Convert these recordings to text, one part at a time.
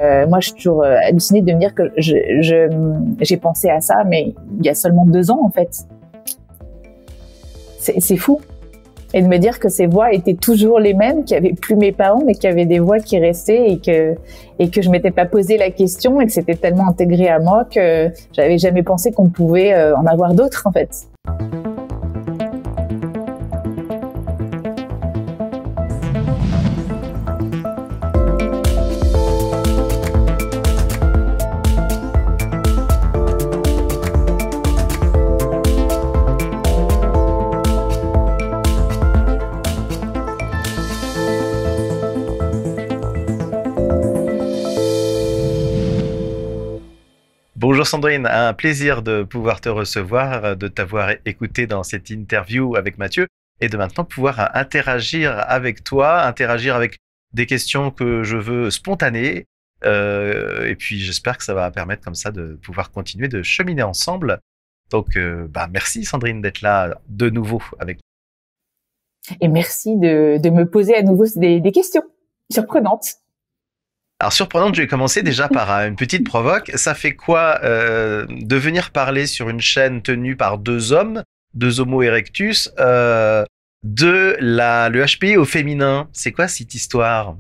Moi, je suis toujours hallucinée de me dire que j'ai pensé à ça, mais il y a seulement 2 ans, en fait. C'est fou. Et de me dire que ces voix étaient toujours les mêmes, qu'il n'y avait plus mes parents, mais qu'il y avait des voix qui restaient et que je m'étais pas posé la question et que c'était tellement intégré à moi que j'avais jamais pensé qu'on pouvait en avoir d'autres, en fait. Bonjour Sandrine, un plaisir de pouvoir te recevoir, de t'avoir écouté dans cette interview avec Mathieu et de maintenant pouvoir interagir avec toi, interagir avec des questions que je veux spontanées. Et puis j'espère que ça va permettre comme ça de pouvoir continuer de cheminer ensemble. Donc merci Sandrine d'être là de nouveau avec nous. Et merci de me poser à nouveau des questions surprenantes. Alors surprenante, je vais commencer déjà par une petite provoque. Ça fait quoi de venir parler sur une chaîne tenue par 2 hommes, 2 Homo erectus, le HPI au féminin? C'est quoi cette histoire?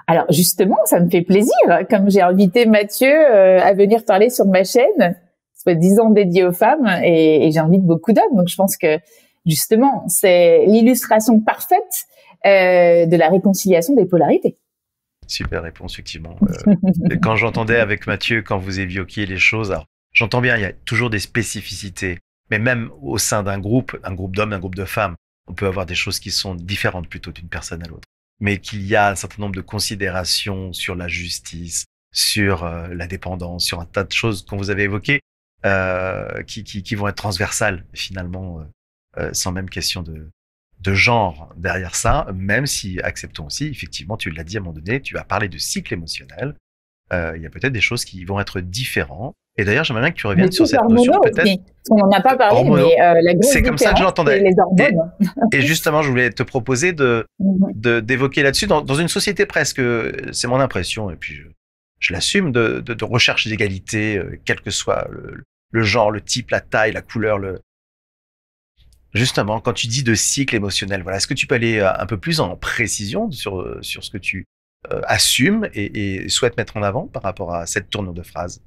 Alors justement, ça me fait plaisir, comme j'ai invité Mathieu à venir parler sur ma chaîne, soit 10 ans dédiée aux femmes, et j'invite beaucoup d'hommes. Donc je pense que justement, c'est l'illustration parfaite de la réconciliation des polarités. Super réponse, effectivement. Quand j'entendais avec Mathieu, quand vous évoquiez les choses, alors j'entends bien, il y a toujours des spécificités, mais même au sein d'un groupe d'hommes, un groupe de femmes, on peut avoir des choses qui sont différentes plutôt d'une personne à l'autre. Mais qu'il y a un certain nombre de considérations sur la justice, sur la dépendance, sur un tas de choses qu'on vous avait évoquées, qui vont être transversales finalement, sans même question de genre derrière ça, même si, acceptons aussi, effectivement, tu l'as dit à un moment donné, tu vas parler de cycle émotionnel, il y a peut-être des choses qui vont être différentes. Et d'ailleurs, j'aimerais bien que tu reviennes sur cette notion, peut-être. On n'en a pas parlé, mais la grosse c'est comme ça que je l'entendais. les hormones. Et justement, je voulais te proposer d'évoquer là-dessus, dans une société presque, c'est mon impression, et puis je l'assume, de recherche d'égalité, quel que soit le genre, le type, la taille, la couleur, Justement, quand tu dis de cycle émotionnel, voilà, est-ce que tu peux aller un peu plus en précision sur ce que tu assumes et souhaites mettre en avant par rapport à cette tournure de phrase?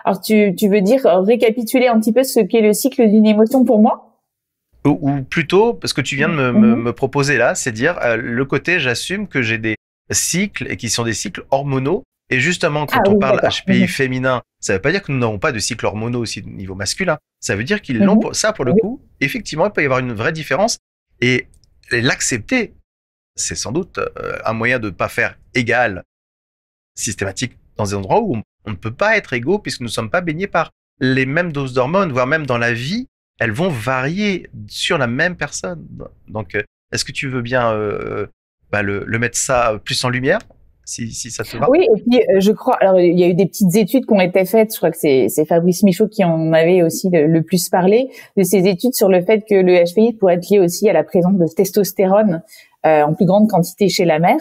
Alors, tu veux dire récapituler un petit peu ce qu'est le cycle d'une émotion pour moi? Ou plutôt, parce que tu viens de me proposer là, c'est dire le côté j'assume que j'ai des cycles et qui sont des cycles hormonaux. Et justement, quand on parle HPI féminin, ça ne veut pas dire que nous n'avons pas de cycles hormonaux aussi au niveau masculin. Ça veut dire qu'ils l'ont ça pour le coup. Effectivement, il peut y avoir une vraie différence. Et l'accepter, c'est sans doute un moyen de ne pas faire égal systématique dans des endroits où on ne peut pas être égaux puisque nous ne sommes pas baignés par les mêmes doses d'hormones, voire même dans la vie, elles vont varier sur la même personne. Donc, est-ce que tu veux bien le mettre ça plus en lumière? Si ça te va. Oui, et puis je crois, alors il y a eu des petites études qui ont été faites, je crois que c'est Fabrice Michaud qui en avait aussi le plus parlé, de ces études sur le fait que le HPI pourrait être lié aussi à la présence de testostérone en plus grande quantité chez la mère.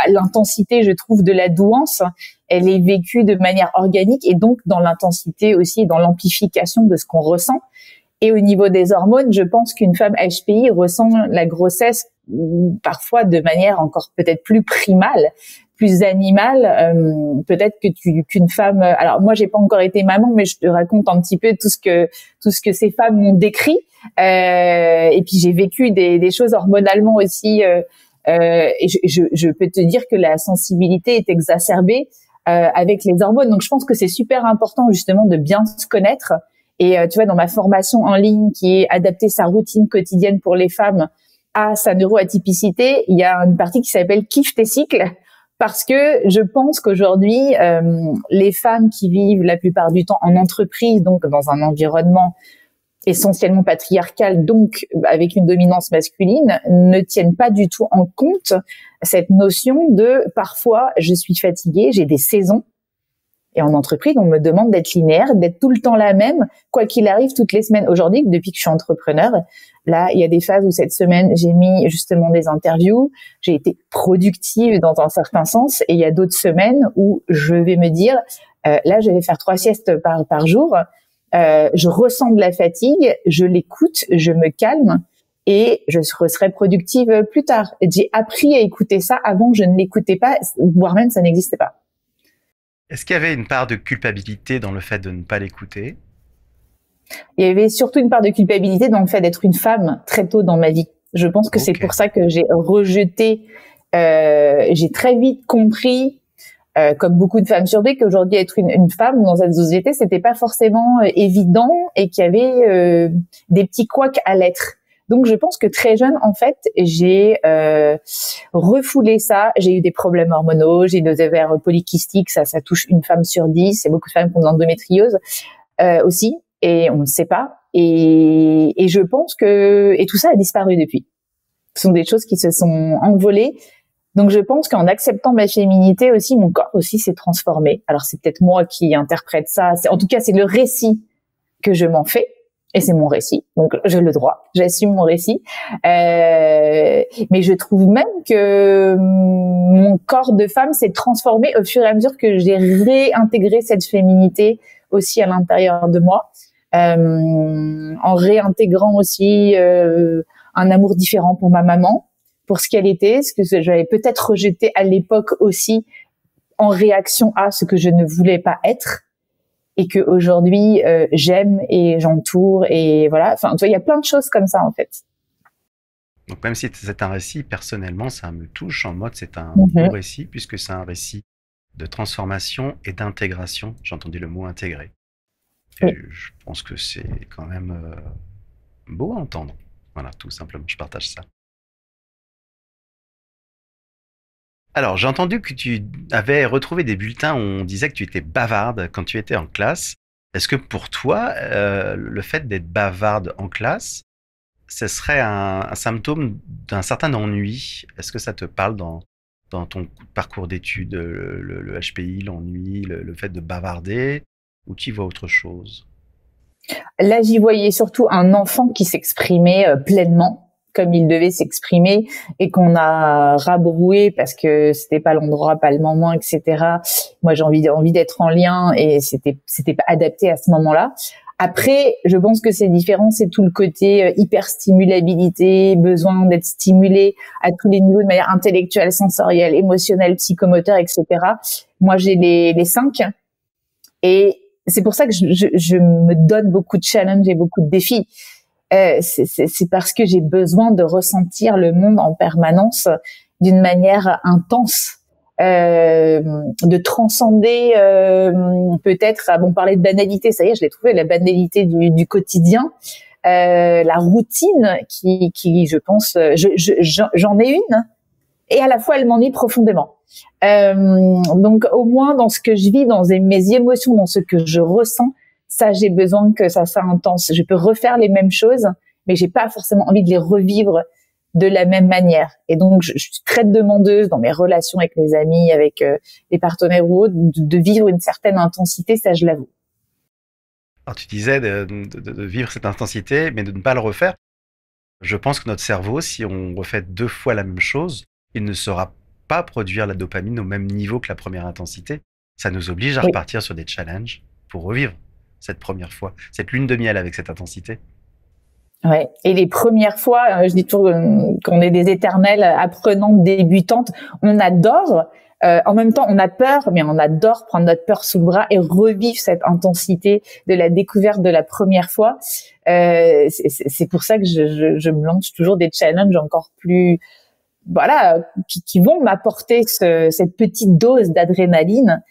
L'intensité, je trouve, de la douance, elle est vécue de manière organique et donc dans l'intensité aussi et dans l'amplification de ce qu'on ressent. Et au niveau des hormones, je pense qu'une femme HPI ressent la grossesse parfois de manière encore peut-être plus primale, plus animale, peut-être qu'une femme. Alors moi, j'ai pas encore été maman, mais je te raconte un petit peu tout ce que ces femmes m'ont décrit. Et puis j'ai vécu des choses hormonalement aussi. Et je peux te dire que la sensibilité est exacerbée avec les hormones. Donc je pense que c'est super important justement de bien se connaître. Et tu vois, dans ma formation en ligne qui est adapter sa routine quotidienne pour les femmes à sa neuroatypicité, il y a une partie qui s'appelle Kiffe tes cycles, parce que je pense qu'aujourd'hui, les femmes qui vivent la plupart du temps en entreprise, donc dans un environnement essentiellement patriarcal, donc avec une dominance masculine, ne tiennent pas du tout en compte cette notion de parfois je suis fatiguée, j'ai des saisons, Et en entreprise, on me demande d'être linéaire, d'être tout le temps la même, quoi qu'il arrive, toutes les semaines. Aujourd'hui, depuis que je suis entrepreneur, là, il y a des phases où cette semaine, j'ai mis justement des interviews, j'ai été productive dans un certain sens, et il y a d'autres semaines où je vais me dire, là, je vais faire 3 siestes par jour, je ressens de la fatigue, je l'écoute, je me calme, et je serai productive plus tard. Et j'ai appris à écouter ça. Avant, je ne l'écoutais pas, voire même ça n'existait pas. Est-ce qu'il y avait une part de culpabilité dans le fait de ne pas l'écouter? Il y avait surtout une part de culpabilité dans le fait d'être une femme très tôt dans ma vie. Je pense que c'est pour ça que j'ai rejeté, j'ai très vite compris, comme beaucoup de femmes surveillées, qu'aujourd'hui être une femme dans cette société, c'était pas forcément évident et qu'il y avait des petits couacs à l'être. Donc, je pense que très jeune, en fait, j'ai refoulé ça. J'ai eu des problèmes hormonaux, j'ai eu des ovaires polykystiques, ça touche une femme sur 10. C'est beaucoup de femmes qui ont de l'endométriose aussi, et on ne sait pas. Et je pense que tout ça a disparu depuis. Ce sont des choses qui se sont envolées. Donc, je pense qu'en acceptant ma féminité aussi, mon corps aussi s'est transformé. Alors, c'est peut-être moi qui interprète ça. En tout cas, c'est le récit que je m'en fais. Et c'est mon récit, donc j'ai le droit, j'assume mon récit. Mais je trouve même que mon corps de femme s'est transformé au fur et à mesure que j'ai réintégré cette féminité aussi à l'intérieur de moi, en réintégrant aussi un amour différent pour ma maman, pour ce qu'elle était, ce que j'avais peut-être rejeté à l'époque aussi en réaction à ce que je ne voulais pas être. Et que aujourd'hui j'aime et j'entoure et voilà. Enfin, tu vois, il y a plein de choses comme ça en fait. Donc même si c'est un récit, personnellement, ça me touche en mode c'est un beau récit puisque c'est un récit de transformation et d'intégration. J'ai entendu le mot intégrer. Et je pense que c'est quand même beau à entendre. Voilà, tout simplement, je partage ça. Alors, j'ai entendu que tu avais retrouvé des bulletins où on disait que tu étais bavarde quand tu étais en classe. Est-ce que pour toi, le fait d'être bavarde en classe, ce serait un symptôme d'un certain ennui? Est-ce que ça te parle dans ton parcours d'études, le HPI, l'ennui, le fait de bavarder, ou tu y vois autre chose? Là, j'y voyais surtout un enfant qui s'exprimait pleinement, comme il devait s'exprimer, et qu'on a rabroué parce que c'était pas l'endroit, pas le moment, etc. Moi, j'ai envie d'être en lien et c'était pas adapté à ce moment-là. Après, je pense que c'est différent, c'est tout le côté hyperstimulabilité, besoin d'être stimulé à tous les niveaux de manière intellectuelle, sensorielle, émotionnelle, psychomoteur, etc. Moi, j'ai les 5 et c'est pour ça que je me donne beaucoup de challenges et beaucoup de défis. C'est parce que j'ai besoin de ressentir le monde en permanence d'une manière intense, de transcender peut-être, on parlait de banalité, ça y est, je l'ai trouvé, la banalité du quotidien, la routine qui je pense, j'en ai une, et à la fois elle m'ennuie profondément. Donc au moins dans ce que je vis, dans mes émotions, dans ce que je ressens, ça j'ai besoin que ça soit intense. Je peux refaire les mêmes choses, mais j'ai pas forcément envie de les revivre de la même manière. Et donc je suis très demandeuse dans mes relations avec mes amis, avec les partenaires ou autres, de vivre une certaine intensité, ça je l'avoue. Alors tu disais de vivre cette intensité, mais de ne pas le refaire. Je pense que notre cerveau, si on refait 2 fois la même chose, il ne saura pas produire la dopamine au même niveau que la première intensité. Ça nous oblige à repartir sur des challenges pour revivre cette première fois, cette lune de miel avec cette intensité. Ouais. Et les premières fois, je dis toujours qu'on est des éternelles apprenantes, débutantes, on adore. En même temps, on a peur, mais on adore prendre notre peur sous le bras et revivre cette intensité de la découverte de la première fois. C'est pour ça que je me lance toujours des challenges encore plus, voilà, qui vont m'apporter cette petite dose d'adrénaline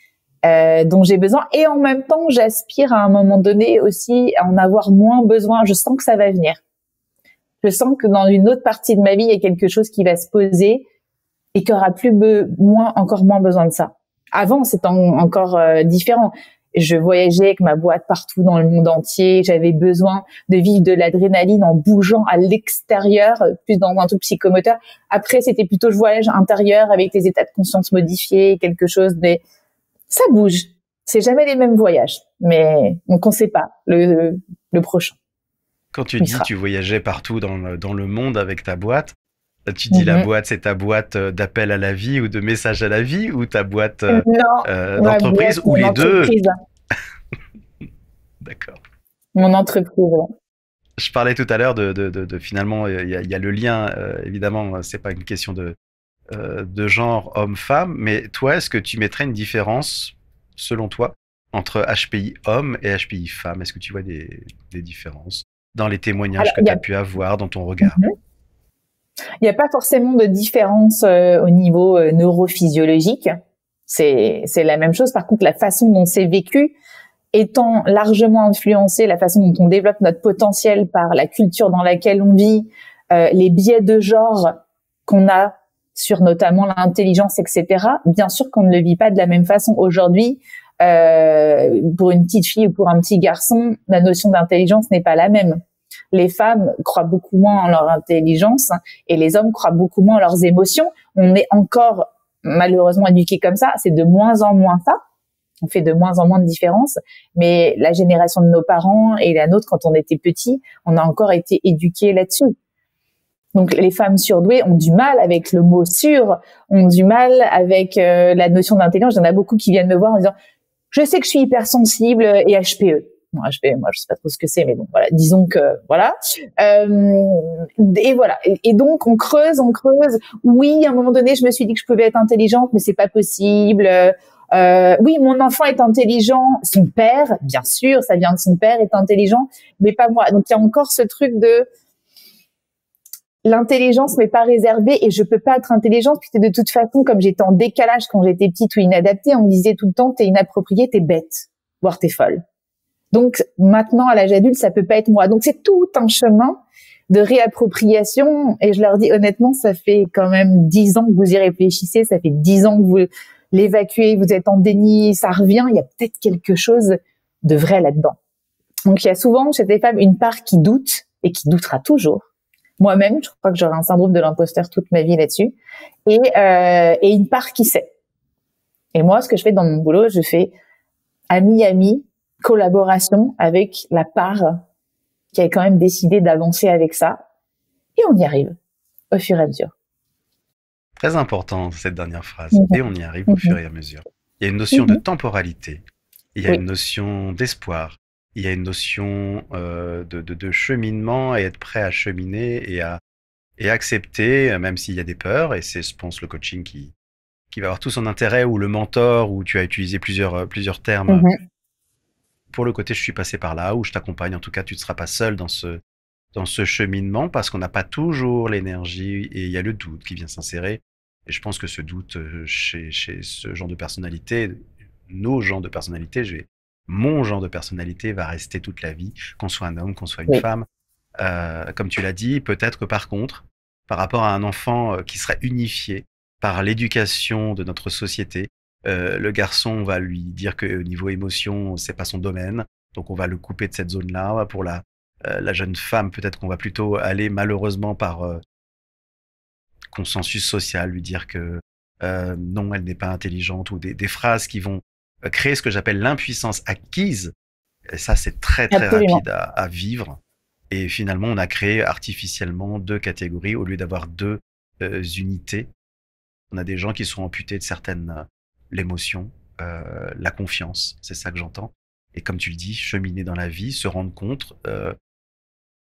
dont j'ai besoin. Et en même temps, j'aspire à un moment donné aussi à en avoir moins besoin. Je sens que ça va venir. Je sens que dans une autre partie de ma vie, il y a quelque chose qui va se poser et qui aura encore moins besoin de ça. Avant, c'était encore différent. Je voyageais avec ma boîte partout dans le monde entier. J'avais besoin de vivre de l'adrénaline en bougeant à l'extérieur, plus dans un truc psychomoteur. Après, c'était plutôt le voyage intérieur avec les états de conscience modifiés, quelque chose. Mais ça bouge. C'est jamais les mêmes voyages, mais donc on sait pas le prochain. Quand tu dis tu voyageais partout dans le monde avec ta boîte, tu dis la boîte, c'est ta boîte d'appel à la vie ou de message à la vie ou ta boîte d'entreprise ou les deux? D'accord. Mon entreprise. Ouais. Je parlais tout à l'heure de finalement, il y a le lien, évidemment, c'est pas une question de genre homme-femme, mais toi, est-ce que tu mettrais une différence, selon toi, entre HPI homme et HPI femme? Est-ce que tu vois des différences dans les témoignages que tu as pu avoir, dans ton regard? Il n'y a pas forcément de différence au niveau neurophysiologique. C'est la même chose. Par contre, la façon dont c'est vécu, étant largement influencée, la façon dont on développe notre potentiel par la culture dans laquelle on vit, les biais de genre qu'on a sur notamment l'intelligence, etc. Bien sûr qu'on ne le vit pas de la même façon aujourd'hui. Pour une petite fille ou pour un petit garçon, la notion d'intelligence n'est pas la même. Les femmes croient beaucoup moins en leur intelligence et les hommes croient beaucoup moins en leurs émotions. On est encore malheureusement éduqués comme ça. C'est de moins en moins ça. On fait de moins en moins de différence. Mais la génération de nos parents et la nôtre, quand on était petits, on a encore été éduqués là-dessus. Donc les femmes surdouées ont du mal avec le mot sûr, ont du mal avec la notion d'intelligence. Il y en a beaucoup qui viennent me voir en disant « Je sais que je suis hypersensible et HPE ». Moi, je sais pas trop ce que c'est, mais bon, voilà. Disons que, voilà. Et voilà. Et donc, on creuse. Oui, à un moment donné, je me suis dit que je pouvais être intelligente, mais c'est pas possible. Oui, mon enfant est intelligent. Son père, bien sûr, ça vient de son père, est intelligent, mais pas moi. Donc, il y a encore ce truc de l'intelligence m'est pas réservée et je peux pas être intelligente puisque de toute façon, comme j'étais en décalage quand j'étais petite ou inadaptée, on me disait tout le temps, t'es inappropriée, t'es bête, voire t'es folle. Donc, maintenant, à l'âge adulte, ça peut pas être moi. Donc, c'est tout un chemin de réappropriation. Et je leur dis, honnêtement, ça fait quand même 10 ans que vous y réfléchissez. Ça fait 10 ans que vous l'évacuez. Vous êtes en déni. Ça revient. Il y a peut-être quelque chose de vrai là-dedans. Donc, il y a souvent chez les femmes une part qui doute et qui doutera toujours. Moi-même, je crois que j'aurai un syndrome de l'imposteur toute ma vie là-dessus. Et une part qui sait. Et moi, ce que je fais dans mon boulot, je fais ami, collaboration avec la part qui a quand même décidé d'avancer avec ça. Et on y arrive au fur et à mesure. Très important, cette dernière phrase. Et on y arrive au fur et à mesure. Il y a une notion de temporalité. Il y a une notion d'espoir. Il y a une notion de cheminement et être prêt à cheminer et accepter, même s'il y a des peurs. Et c'est, je pense, le coaching qui va avoir tout son intérêt, ou le mentor, où tu as utilisé plusieurs termes. Pour le côté, je suis passé par là, où je t'accompagne. En tout cas, tu ne seras pas seul dans ce cheminement, parce qu'on n'a pas toujours l'énergie et il y a le doute qui vient s'insérer. Et je pense que ce doute chez ce genre de personnalité, nos genres de personnalité, mon genre de personnalité va rester toute la vie, qu'on soit un homme, qu'on soit une femme. Comme tu l'as dit, peut-être que par contre, par rapport à un enfant qui serait unifié par l'éducation de notre société, le garçon, on va lui dire que au niveau émotion, c'est pas son domaine, donc on va le couper de cette zone-là. Pour la jeune femme, peut-être qu'on va plutôt aller malheureusement par consensus social, lui dire que non, elle n'est pas intelligente, ou des phrases qui vont créer ce que j'appelle l'impuissance acquise. Et ça, c'est très rapide à vivre. Et finalement, on a créé artificiellement 2 catégories au lieu d'avoir 2 unités. On a des gens qui sont amputés de certaines l'émotion, la confiance, c'est ça que j'entends. Et comme tu le dis, cheminer dans la vie, se rendre compte,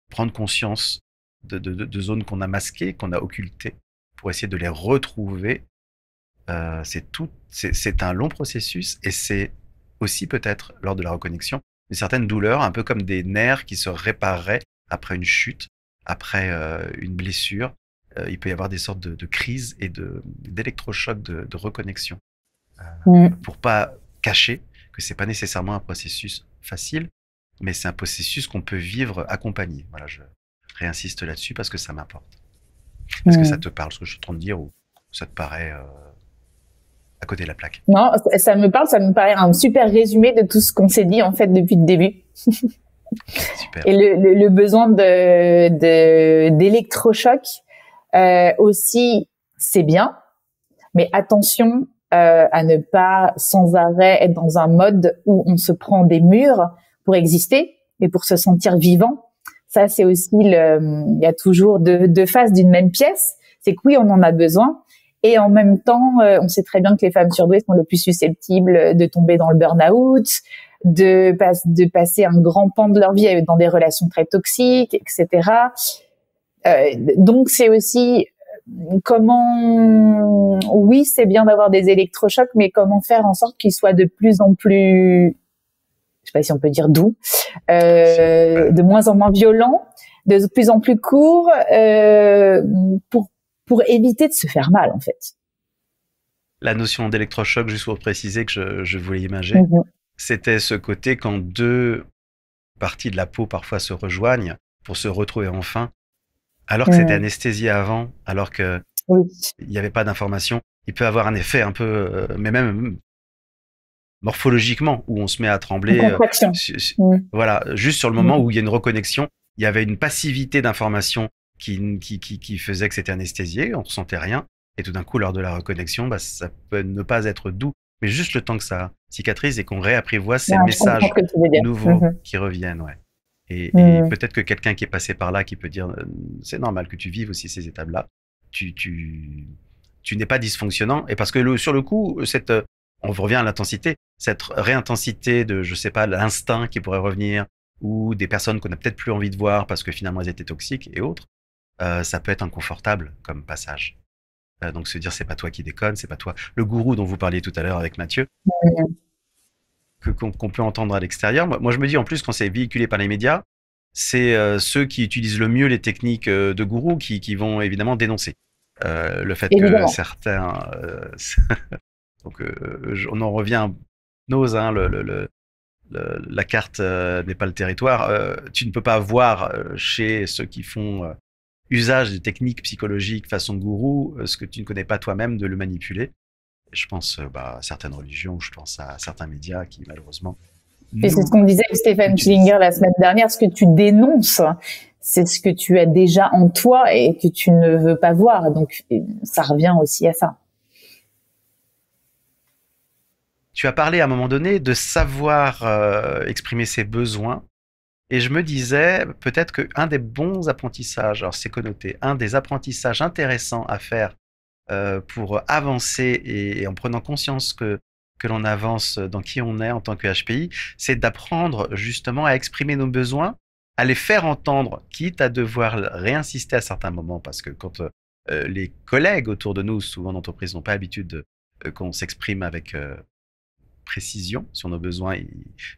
prendre conscience de zones qu'on a masquées, qu'on a occultées, pour essayer de les retrouver. C'est un long processus, et c'est aussi peut-être lors de la reconnexion une certaine douleur, un peu comme des nerfs qui se répareraient après une chute, après une blessure. Il peut y avoir des sortes de crises et d'électrochocs de reconnexion. Pour pas cacher que c'est pas nécessairement un processus facile, mais c'est un processus qu'on peut vivre accompagné. Voilà, je réinsiste là-dessus parce que ça m'importe. Est-ce que ça te parle, ce que je suis en train de dire, ou ça te paraît à côté de la plaque? Non, ça me parle, ça me paraît un super résumé de tout ce qu'on s'est dit en fait depuis le début. Super. Et le besoin d'électrochoc aussi, c'est bien, mais attention à ne pas sans arrêt être dans un mode où on se prend des murs pour exister et pour se sentir vivant. Ça, c'est aussi il y a toujours deux faces d'une même pièce. C'est que oui, on en a besoin. Et en même temps, on sait très bien que les femmes surdouées sont le plus susceptibles de tomber dans le burn-out, de passer un grand pan de leur vie dans des relations très toxiques, etc. Donc, c'est aussi comment, oui, c'est bien d'avoir des électrochocs, mais comment faire en sorte qu'ils soient de plus en plus, je sais pas si on peut dire doux, de moins en moins violents, de plus en plus courts, pour éviter de se faire mal, en fait. La notion d'électrochoc, juste pour préciser que je voulais imaginer, c'était ce côté quand deux parties de la peau parfois se rejoignent pour se retrouver enfin, alors que c'était anesthésié avant, alors que il n'y avait pas d'information. Il peut avoir un effet un peu, mais même morphologiquement, où on se met à trembler. Voilà, juste sur le moment où il y a une reconnexion, il y avait une passivité d'information qui faisait que c'était anesthésié, on ressentait rien, et tout d'un coup, lors de la reconnexion, bah, ça peut ne pas être doux, mais juste le temps que ça cicatrise et qu'on réapprivoise ces messages nouveaux qui reviennent, ouais. Et peut-être que quelqu'un qui est passé par là, qui peut dire, c'est normal que tu vives aussi ces étapes-là, tu n'es pas dysfonctionnant, et parce que sur le coup, on revient à l'intensité, cette réintensité de, je sais pas, l'instinct qui pourrait revenir, ou des personnes qu'on n'a peut-être plus envie de voir parce que finalement elles étaient toxiques et autres, ça peut être inconfortable comme passage. Donc se dire c'est pas toi qui déconne, c'est pas toi. Le gourou dont vous parliez tout à l'heure avec Mathieu, qu'on peut entendre à l'extérieur. Moi je me dis en plus quand c'est véhiculé par les médias, c'est ceux qui utilisent le mieux les techniques de gourou qui vont évidemment dénoncer le fait que certains. Donc on en revient à Nose, hein, la carte n'est pas le territoire. Tu ne peux pas voir chez ceux qui font usage de techniques psychologiques façon gourou ce que tu ne connais pas toi-même, de le manipuler. Je pense à certaines religions, ou je pense à certains médias qui malheureusement... Et c'est ce qu'on disait avec Stéphane Schillinger la semaine dernière, ce que tu dénonces, c'est ce que tu as déjà en toi et que tu ne veux pas voir. Donc ça revient aussi à ça. Tu as parlé à un moment donné de savoir exprimer ses besoins, et je me disais peut-être qu'un des bons apprentissages, alors c'est connoté, un des apprentissages intéressants à faire pour avancer et en prenant conscience que l'on avance dans qui on est en tant que HPI, c'est d'apprendre justement à exprimer nos besoins, à les faire entendre, quitte à devoir réinsister à certains moments, parce que quand les collègues autour de nous, souvent d'entreprise, n'ont pas l'habitude qu'on s'exprime avec précision sur nos besoins, ils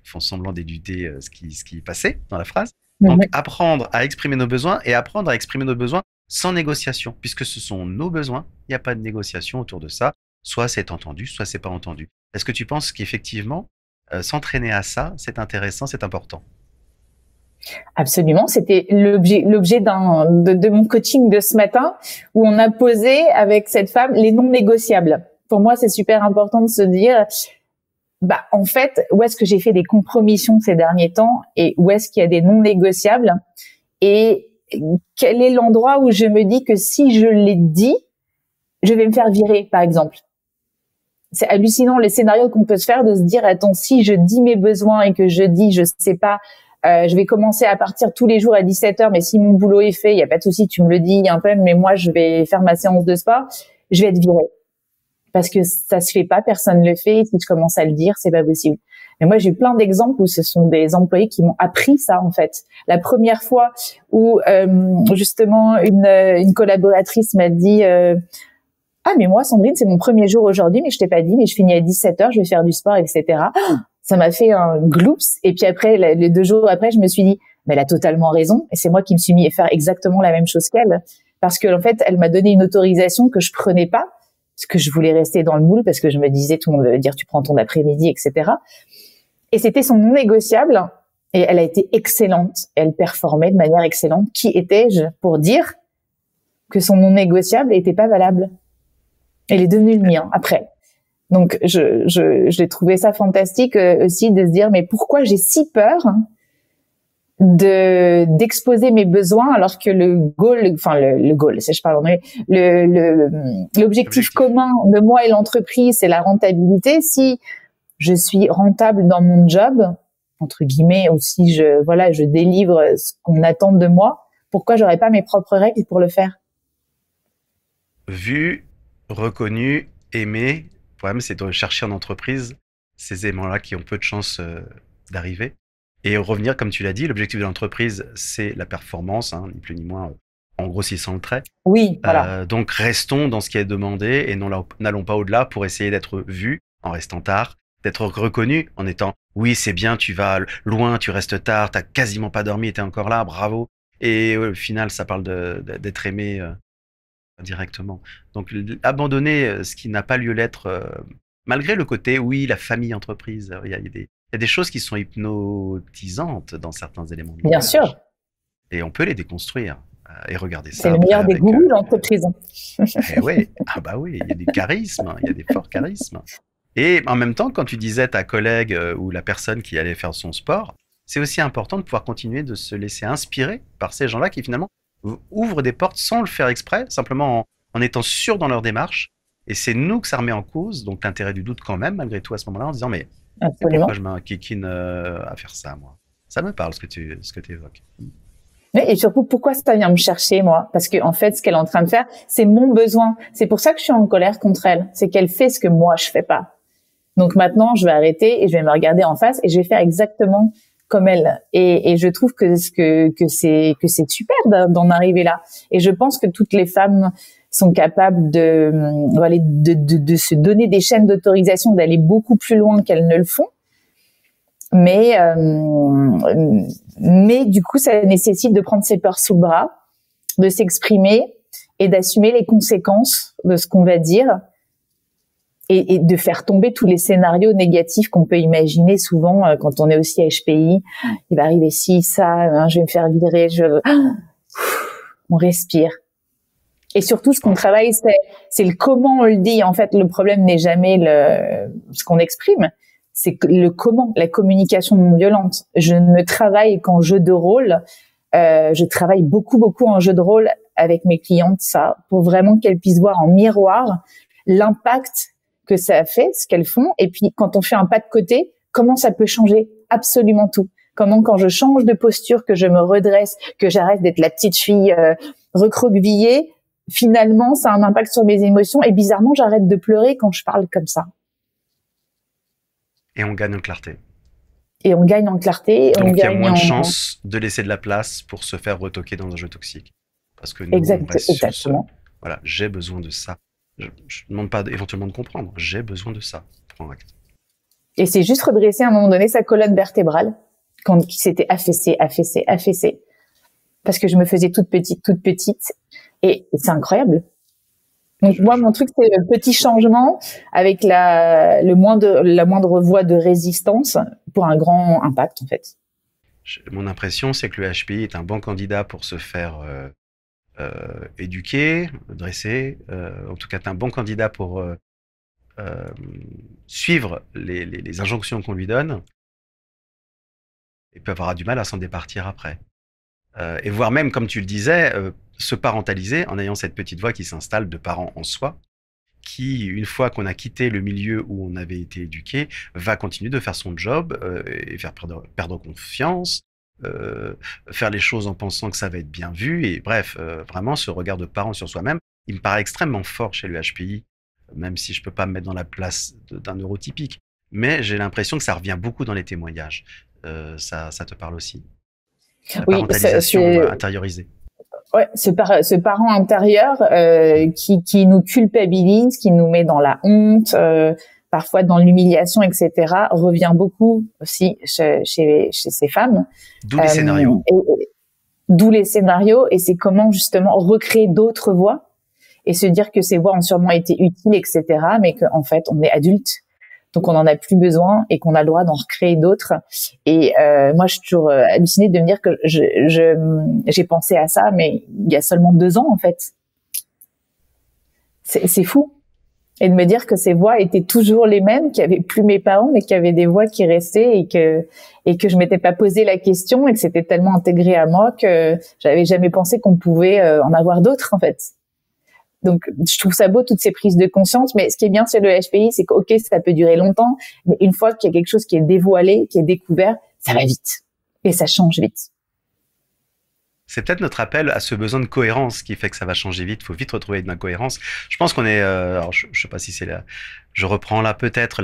font semblant d'éluder ce qui passait dans la phrase. Donc apprendre à exprimer nos besoins, et apprendre à exprimer nos besoins sans négociation, puisque ce sont nos besoins, il n'y a pas de négociation autour de ça, soit c'est entendu, soit c'est pas entendu. Est-ce que tu penses qu'effectivement, s'entraîner à ça, c'est intéressant, c'est important? Absolument, c'était l'objet de mon coaching de ce matin, où on a posé avec cette femme les non négociables. Pour moi, c'est super important de se dire, en fait, où est-ce que j'ai fait des compromissions ces derniers temps, et où est-ce qu'il y a des non négociables, et quel est l'endroit où je me dis que si je l'ai dit, je vais me faire virer, par exemple. C'est hallucinant les scénarios qu'on peut se faire, de se dire, attends, si je dis mes besoins et que je dis, je sais pas, je vais commencer à partir tous les jours à 17h, mais si mon boulot est fait, il y a pas de souci, tu me le dis un peu, mais moi, je vais faire ma séance de sport, je vais être virée. Parce que ça se fait pas, personne le fait, et si je commence à le dire, c'est pas possible. Mais moi, j'ai plein d'exemples où ce sont des employés qui m'ont appris ça, en fait. La première fois où, justement, une collaboratrice m'a dit, ah, mais moi, Sandrine, c'est mon premier jour aujourd'hui, mais je t'ai pas dit, mais je finis à 17h, je vais faire du sport, etc. Ça m'a fait un gloops. Et puis après, les 2 jours après, je me suis dit, mais elle a totalement raison. Et c'est moi qui me suis mis à faire exactement la même chose qu'elle. Parce que, en fait, elle m'a donné une autorisation que je prenais pas, parce que je voulais rester dans le moule, parce que je me disais, tout le monde veut dire, tu prends ton après-midi, etc. Et c'était son non négociable. Et elle a été excellente. Elle performait de manière excellente. Qui étais-je pour dire que son non négociable n'était pas valable? Elle est devenue le mien après. Donc, j'ai trouvé ça fantastique aussi de se dire, mais pourquoi j'ai si peur d'exposer mes besoins, alors que le goal, si je parle en anglais, l'objectif commun de moi et l'entreprise, c'est la rentabilité. Si je suis rentable dans mon job, entre guillemets, ou si je délivre ce qu'on attend de moi, pourquoi j'aurais pas mes propres règles pour le faire? Vu, reconnu, aimé. Le problème, c'est de chercher en entreprise ces éléments-là qui ont peu de chances d'arriver. Et revenir, comme tu l'as dit, l'objectif de l'entreprise, c'est la performance, hein, ni plus ni moins, en grossissant le trait. Oui, voilà. Donc, restons dans ce qui est demandé et n'allons pas au-delà pour essayer d'être vus en restant tard, d'être reconnu en étant « oui, c'est bien, tu vas loin, tu restes tard, t'as quasiment pas dormi, t'es encore là, bravo ». Et au final, ça parle d'être aimé directement. Donc, abandonner ce qui n'a pas lieu d'être, malgré le côté, oui, la famille entreprise, il y a des choses qui sont hypnotisantes dans certains éléments de Bien langage. sûr. Et on peut les déconstruire et regarder ça. C'est le meilleur des gourous, l'entreprise. Eh oui, ah bah oui, il y a du charisme, il y a des forts charismes. Et en même temps, quand tu disais ta collègue ou la personne qui allait faire son sport, c'est aussi important de pouvoir continuer de se laisser inspirer par ces gens-là qui finalement ouvrent des portes sans le faire exprès, simplement en étant sûrs dans leur démarche. Et c'est nous que ça remet en cause, donc l'intérêt du doute quand même, malgré tout à ce moment-là, en disant mais pourquoi je m'enquiquine à faire ça, moi? Ça me parle ce que tu évoques. Oui, et surtout, pourquoi ça vient me chercher, moi? Parce que en fait, ce qu'elle est en train de faire, c'est mon besoin. C'est pour ça que je suis en colère contre elle. C'est qu'elle fait ce que moi, je fais pas. Donc maintenant, je vais arrêter et je vais me regarder en face et je vais faire exactement comme elle. Et je trouve que c'est super d'en arriver là. Et je pense que toutes les femmes sont capables de se donner des chaînes d'autorisation, d'aller beaucoup plus loin qu'elles ne le font. Mais du coup, ça nécessite de prendre ses peurs sous le bras, de s'exprimer et d'assumer les conséquences de ce qu'on va dire et de faire tomber tous les scénarios négatifs qu'on peut imaginer souvent quand on est aussi HPI. Il va arriver ci, ça, hein, je vais me faire virer, on respire. Et surtout, ce qu'on travaille, c'est le comment on le dit. En fait, le problème n'est jamais ce qu'on exprime. C'est le comment, la communication non violente. Je ne travaille qu'en jeu de rôle. Je travaille beaucoup en jeu de rôle avec mes clientes, ça, pour vraiment qu'elles puissent voir en miroir l'impact que ça a fait, ce qu'elles font. Et puis, quand on fait un pas de côté, comment ça peut changer absolument tout. Comment, quand je change de posture, que je me redresse, que j'arrête d'être la petite fille recroquevillée, finalement, ça a un impact sur mes émotions. Et bizarrement, j'arrête de pleurer quand je parle comme ça. Et on gagne en clarté. Et on gagne en clarté. Donc, il y a moins de chances de laisser de la place pour se faire retoquer dans un jeu toxique. Parce que nous, on reste exactement. Voilà, j'ai besoin de ça. Je ne demande pas éventuellement de comprendre. J'ai besoin de ça. Prends acte. Et c'est juste redresser à un moment donné sa colonne vertébrale qui s'était affaissée. Parce que je me faisais toute petite. Et c'est incroyable. Donc moi, mon truc, c'est le petit changement avec la moindre voie de résistance pour un grand impact, en fait. Mon impression, c'est que le HPI est un bon candidat pour se faire éduquer, dresser. En tout cas, c'est un bon candidat pour suivre les injonctions qu'on lui donne et peut avoir du mal à s'en départir après. Et voire même, comme tu le disais, se parentaliser en ayant cette petite voix qui s'installe de parent en soi, qui, une fois qu'on a quitté le milieu où on avait été éduqué, va continuer de faire son job et faire perdre confiance, faire les choses en pensant que ça va être bien vu, et bref, vraiment ce regard de parent sur soi-même, il me paraît extrêmement fort chez le HPI, même si je peux pas me mettre dans la place d'un neurotypique, mais j'ai l'impression que ça revient beaucoup dans les témoignages. Ça te parle aussi? La parentalisation intériorisée. Ouais, ce parent intérieur qui nous culpabilise, qui nous met dans la honte, parfois dans l'humiliation, etc., revient beaucoup aussi chez ces femmes. D'où les scénarios. D'où les scénarios, et c'est comment justement recréer d'autres voix et se dire que ces voix ont sûrement été utiles, etc., mais qu'en fait on est adulte. Donc on n'en a plus besoin et qu'on a le droit d'en recréer d'autres. Et moi, je suis toujours hallucinée de me dire que j'ai pensé à ça, mais il y a seulement 2 ans en fait. C'est fou. Et de me dire que ces voix étaient toujours les mêmes, qu'il n'y avait plus mes parents, mais qu'il y avait des voix qui restaient et que je m'étais pas posé la question et que c'était tellement intégré à moi que j'avais jamais pensé qu'on pouvait en avoir d'autres, en fait. Donc, je trouve ça beau, toutes ces prises de conscience, mais ce qui est bien sur le HPI, c'est que, ok, ça peut durer longtemps, mais une fois qu'il y a quelque chose qui est dévoilé, qui est découvert, ça va vite. Et ça change vite. C'est peut-être notre appel à ce besoin de cohérence qui fait que ça va changer vite. Il faut vite retrouver de la cohérence. Je pense qu'on est, alors je sais pas si c'est là, je reprends là peut-être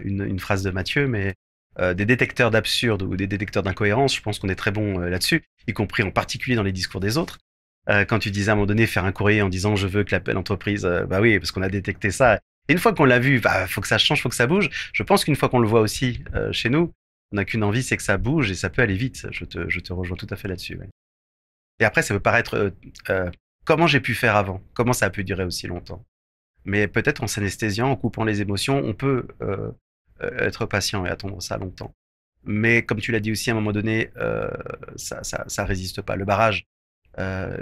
une phrase de Mathieu, mais des détecteurs d'absurde ou des détecteurs d'incohérence, je pense qu'on est très bon là-dessus, y compris en particulier dans les discours des autres. Quand tu disais à un moment donné faire un courrier en disant je veux que l'entreprise, bah oui, parce qu'on a détecté ça. Et une fois qu'on l'a vu, bah faut que ça change, faut que ça bouge. Je pense qu'une fois qu'on le voit aussi chez nous, on n'a qu'une envie, c'est que ça bouge et ça peut aller vite. Je te rejoins tout à fait là-dessus. Ouais. Et après, ça peut paraître comment j'ai pu faire avant, comment ça a pu durer aussi longtemps. Mais peut-être en s'anesthésiant, en coupant les émotions, on peut être patient et attendre ça longtemps. Mais comme tu l'as dit aussi, à un moment donné, ça résiste pas. Le barrage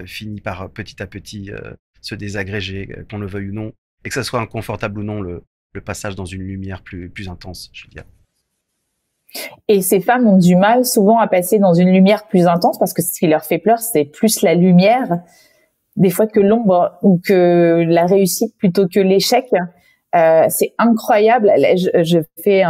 finit par petit à petit se désagréger, qu'on le veuille ou non, et que ça soit inconfortable ou non, le passage dans une lumière plus intense, je veux dire. Et ces femmes ont du mal souvent à passer dans une lumière plus intense parce que ce qui leur fait peur, c'est plus la lumière, des fois que l'ombre ou que la réussite plutôt que l'échec. C'est incroyable. Je fais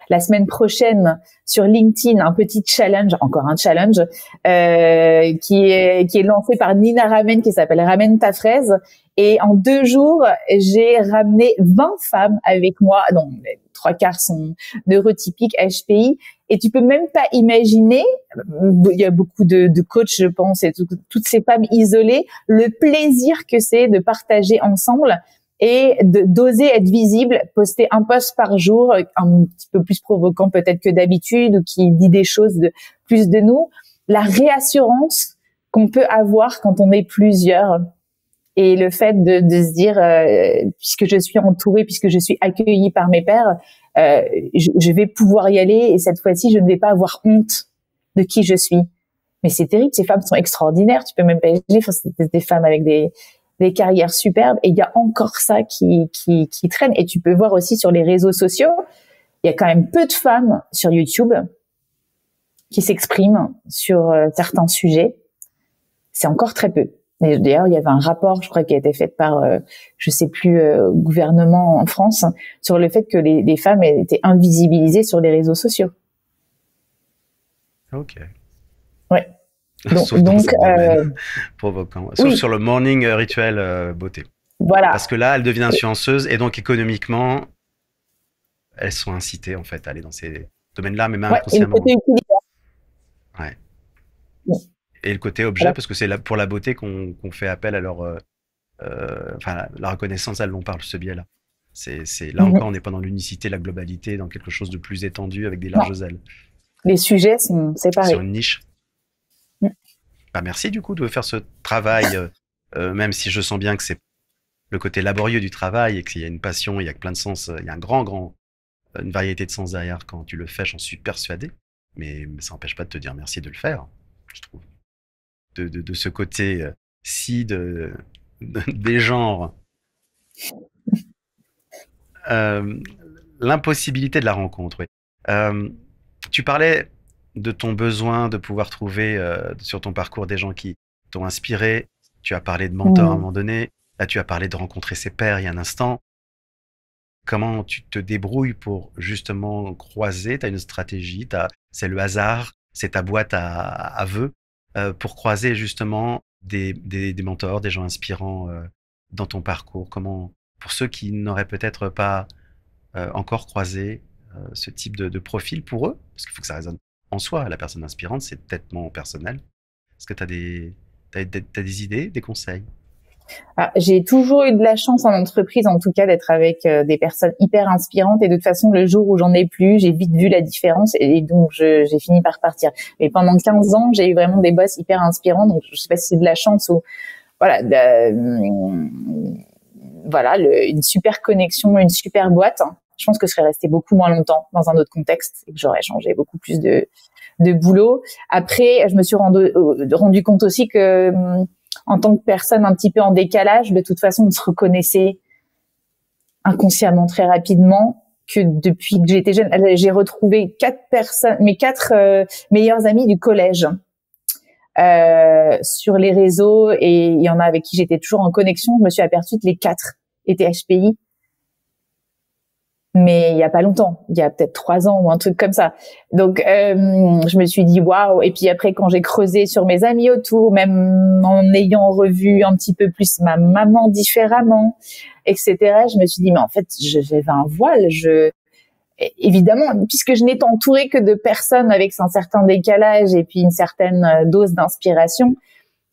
la semaine prochaine sur LinkedIn un petit challenge, encore un challenge, qui est lancé par Nina Ramen, qui s'appelle Ramène ta fraise. Et en 2 jours, j'ai ramené 20 femmes avec moi. Donc, 3/4 sont neurotypiques HPI. Et tu peux même pas imaginer, il y a beaucoup de coachs, je pense, et toutes ces femmes isolées, le plaisir que c'est de partager ensemble et d'oser être visible, poster un post par jour, un petit peu plus provoquant peut-être que d'habitude, ou qui dit des choses plus de nous. La réassurance qu'on peut avoir quand on est plusieurs. Et le fait de se dire, puisque je suis entourée, puisque je suis accueillie par mes pairs, je vais pouvoir y aller et cette fois-ci, je ne vais pas avoir honte de qui je suis. Mais c'est terrible, ces femmes sont extraordinaires, tu peux même pas imaginer, c'est des femmes avec des carrières superbes et il y a encore ça qui traîne. Et tu peux voir aussi sur les réseaux sociaux, il y a quand même peu de femmes sur YouTube qui s'expriment sur certains sujets. C'est encore très peu. Et d'ailleurs, il y avait un rapport, je crois, qui a été fait par, je sais plus, gouvernement en France, sur le fait que les femmes étaient invisibilisées sur les réseaux sociaux. Ok. Ouais. Donc provoquant. Sauf oui. Sur le morning rituel beauté. Voilà. Parce que là, elles deviennent influenceuses et donc économiquement, elles sont incitées en fait à aller dans ces domaines-là, mais même inconsciemment. Ouais. Oui. Et le côté objet, voilà. Parce que c'est pour la beauté qu'on fait appel à leur, enfin, la reconnaissance, elles l'ont par ce biais-là. Là encore, on n'est pas dans l'unicité, la globalité, dans quelque chose de plus étendu avec des larges ailes. Les sujets sont séparés. Sur une niche. Bah, merci du coup de faire ce travail, même si je sens bien que c'est le côté laborieux du travail et qu'il y a une passion, il y a plein de sens, il y a une variété de sens derrière quand tu le fais, j'en suis persuadé. Mais ça n'empêche pas de te dire merci de le faire, je trouve. De ce côté des genres, l'impossibilité de la rencontre. Oui. Tu parlais de ton besoin de pouvoir trouver sur ton parcours des gens qui t'ont inspiré. Tu as parlé de mentors à un moment donné. Là, tu as parlé de rencontrer ses pairs il y a un instant. Comment tu te débrouilles pour justement croiser? Tu as une stratégie, c'est le hasard, c'est ta boîte à vœux. Pour croiser justement des mentors, des gens inspirants dans ton parcours? Comment, pour ceux qui n'auraient peut-être pas encore croisé ce type de profil pour eux, parce qu'il faut que ça résonne en soi, la personne inspirante, c'est peut-être mon personnel. Est-ce que tu as des idées, des conseils? J'ai toujours eu de la chance en entreprise, en tout cas, d'être avec des personnes hyper inspirantes. Et de toute façon, le jour où j'en ai plus, j'ai vite vu la différence et donc j'ai fini par partir. Mais pendant 15 ans, j'ai eu vraiment des boss hyper inspirants. Donc, je sais pas si c'est de la chance ou voilà, une super connexion, une super boîte. Je pense que je serais restée beaucoup moins longtemps dans un autre contexte et que j'aurais changé beaucoup plus de boulot. Après, je me suis rendu compte aussi que en tant que personne un petit peu en décalage, de toute façon, on se reconnaissait inconsciemment très rapidement que depuis que j'étais jeune, j'ai retrouvé 4 personnes, mes 4 meilleurs amis du collège sur les réseaux, et il y en a avec qui j'étais toujours en connexion. Je me suis aperçue que les 4 étaient HPI, mais il y a pas longtemps, il y a peut-être 3 ans ou un truc comme ça. Donc je me suis dit waouh. Et puis après, quand j'ai creusé sur mes amis autour, même en ayant revu un petit peu plus ma maman différemment, etc., je me suis dit mais en fait j'avais un voile. Évidemment, puisque je n'étais entourée que de personnes avec un certain décalage et puis une certaine dose d'inspiration,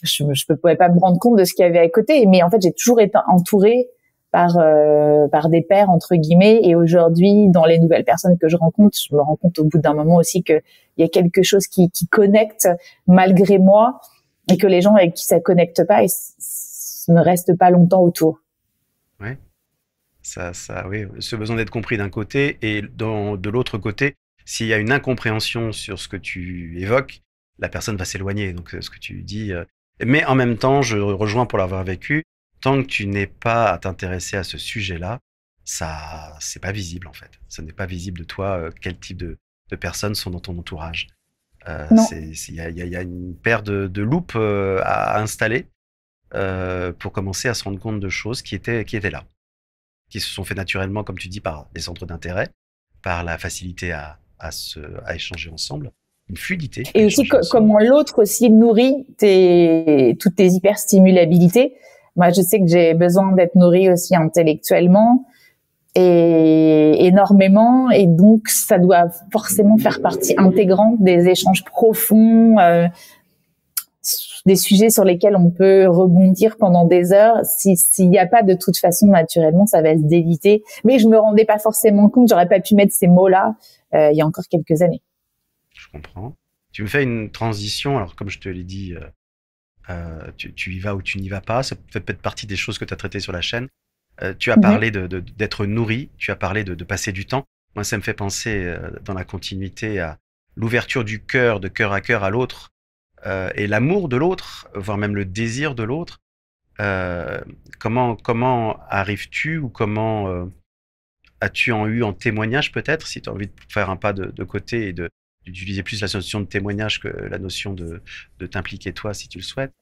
je pouvais pas me rendre compte de ce qu'il y avait à côté. Mais en fait, j'ai toujours été entourée par des pairs entre guillemets, et aujourd'hui dans les nouvelles personnes que je me rends compte au bout d'un moment aussi que il y a quelque chose qui connecte malgré moi, et que les gens avec qui ça connecte pas, ne restent pas longtemps autour. Ouais. Ça, oui, ce besoin d'être compris d'un côté, et de l'autre côté, s'il y a une incompréhension sur ce que tu évoques, la personne va s'éloigner. Donc, ce que tu dis, mais en même temps, je rejoins pour l'avoir vécu. Tant que tu n'es pas à t'intéresser à ce sujet-là, ça, c'est pas visible en fait. Ce n'est pas visible de toi quel type de personnes sont dans ton entourage. Il y a une paire de loupes à installer pour commencer à se rendre compte de choses qui étaient là, qui se sont fait naturellement, comme tu dis, par des centres d'intérêt, par la facilité à échanger ensemble, une fluidité. Et aussi comment l'autre aussi nourrit toutes tes hyperstimulabilités. Moi, je sais que j'ai besoin d'être nourrie aussi intellectuellement et énormément, et donc ça doit forcément faire partie intégrante des échanges profonds, des sujets sur lesquels on peut rebondir pendant des heures. S'il n'y a pas de toute façon, naturellement, ça va se déliter. Mais je me rendais pas forcément compte, j'aurais pas pu mettre ces mots-là il y a encore quelques années. Je comprends. Tu me fais une transition, alors comme je te l'ai dit, tu y vas ou tu n'y vas pas, ça fait peut-être partie des choses que tu as traitées sur la chaîne. Tu as parlé d'être nourri, tu as parlé de passer du temps. Moi, ça me fait penser dans la continuité à l'ouverture du cœur, de cœur à l'autre, et l'amour de l'autre, voire même le désir de l'autre. Comment arrives-tu, ou comment as-tu eu en témoignage peut-être, si tu as envie de faire un pas de côté et d'utiliser plus la notion de témoignage que la notion de t'impliquer toi si tu le souhaites.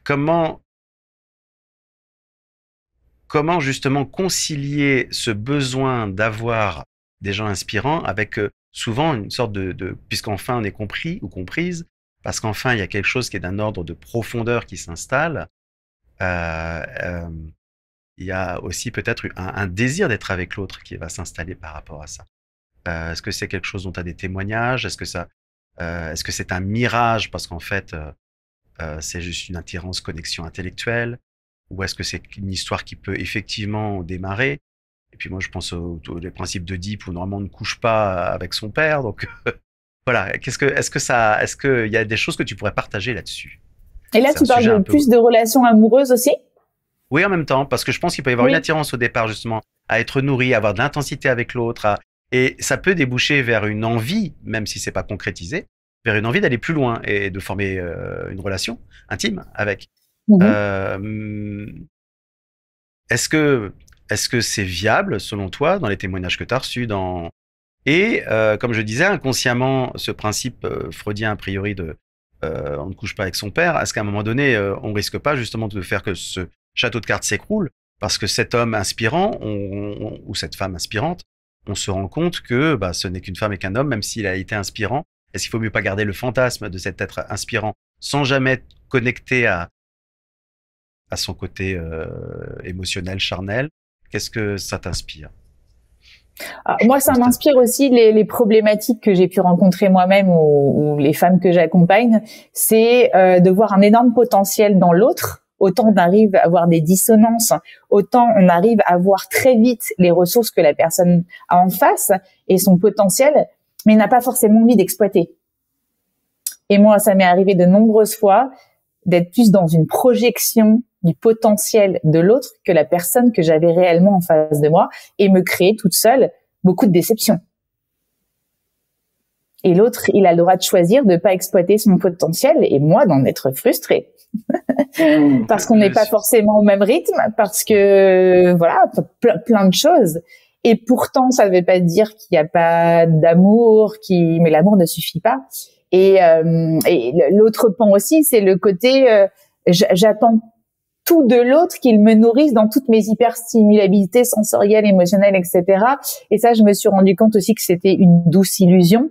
Comment justement concilier ce besoin d'avoir des gens inspirants avec souvent une sorte puisqu'enfin on est compris ou comprise, parce qu'enfin il y a quelque chose qui est d'un ordre de profondeur qui s'installe, il y a aussi peut-être un désir d'être avec l'autre qui va s'installer par rapport à ça. Est-ce que c'est quelque chose dont tu as des témoignages? Est-ce que c'est un mirage parce qu'en fait c'est juste une attirance, connexion intellectuelle? Ou est-ce que c'est une histoire qui peut effectivement démarrer? Et puis moi je pense aux principes d'Oedipe où normalement on ne couche pas avec son père, donc voilà. Est-ce qu'il y a des choses que tu pourrais partager là-dessus? Et là tu parles de plus de relations amoureuses aussi? Oui, en même temps, parce que je pense qu'il peut y avoir une attirance au départ justement à être nourri, à avoir de l'intensité avec l'autre, et ça peut déboucher vers une envie, même si c'est pas concrétisé, vers une envie d'aller plus loin et de former une relation intime avec. Est-ce que c'est viable selon toi dans les témoignages que tu as reçus et comme je disais inconsciemment, ce principe freudien a priori on ne couche pas avec son père, est-ce qu'à un moment donné on risque pas justement de faire que ce château de cartes s'écroule parce que cet homme inspirant ou cette femme inspirante, on se rend compte que ce n'est qu'une femme et qu'un homme, même s'il a été inspirant. Est-ce qu'il faut mieux pas garder le fantasme de cet être inspirant sans jamais être connecté à son côté émotionnel, charnel? Qu'est-ce que ça t'inspire? Moi, ça m'inspire aussi les problématiques que j'ai pu rencontrer moi-même ou les femmes que j'accompagne. C'est de voir un énorme potentiel dans l'autre. Autant on arrive à avoir des dissonances, autant on arrive à voir très vite les ressources que la personne a en face et son potentiel, mais n'a pas forcément envie d'exploiter. Et moi, ça m'est arrivé de nombreuses fois d'être plus dans une projection du potentiel de l'autre que la personne que j'avais réellement en face de moi, et me créer toute seule beaucoup de déceptions. Et l'autre, il a le droit de choisir de pas exploiter son potentiel et moi d'en être frustrée. Parce qu'on n'est pas forcément au même rythme, parce que voilà, plein de choses. Et pourtant, ça ne veut pas dire qu'il n'y a pas d'amour, mais l'amour ne suffit pas. Et l'autre pan aussi, c'est le côté j'attends tout de l'autre, qu'il me nourrisse dans toutes mes hyperstimulabilités sensorielles, émotionnelles, etc. Et ça, je me suis rendu compte aussi que c'était une douce illusion.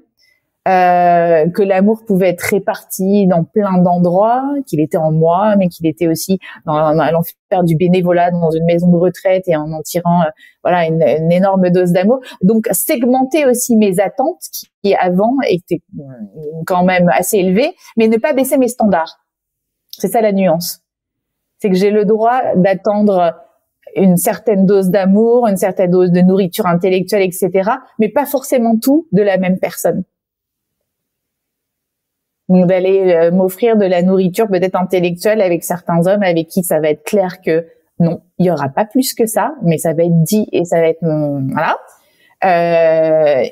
Que l'amour pouvait être réparti dans plein d'endroits, qu'il était en moi, mais qu'il était aussi en allant faire du bénévolat dans une maison de retraite et en tirant une énorme dose d'amour. Donc segmenter aussi mes attentes qui avant étaient quand même assez élevées, mais ne pas baisser mes standards. C'est ça la nuance. C'est que j'ai le droit d'attendre une certaine dose d'amour, une certaine dose de nourriture intellectuelle, etc., mais pas forcément tout de la même personne. Donc d'aller m'offrir de la nourriture peut-être intellectuelle avec certains hommes avec qui ça va être clair que non, il y aura pas plus que ça, mais ça va être dit et ça va être voilà.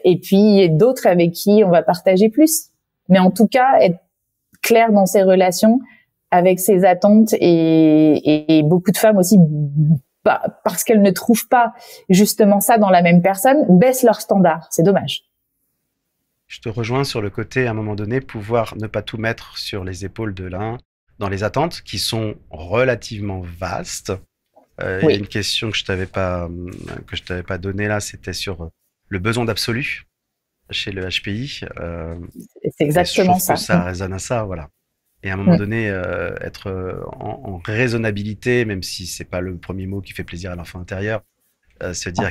Et puis d'autres avec qui on va partager plus. Mais en tout cas, être clair dans ses relations avec ses attentes et beaucoup de femmes aussi, parce qu'elles ne trouvent pas justement ça dans la même personne, baissent leurs standards. C'est dommage. Je te rejoins sur le côté, à un moment donné, pouvoir ne pas tout mettre sur les épaules de l'un dans les attentes qui sont relativement vastes. Oui. Il y a une question que je t'avais pas donnée là, c'était sur le besoin d'absolu chez le HPI. C'est exactement ça. Ça résonne à ça, voilà. Et à un moment donné, être en raisonnabilité, même si c'est pas le premier mot qui fait plaisir à l'enfant intérieur, se dire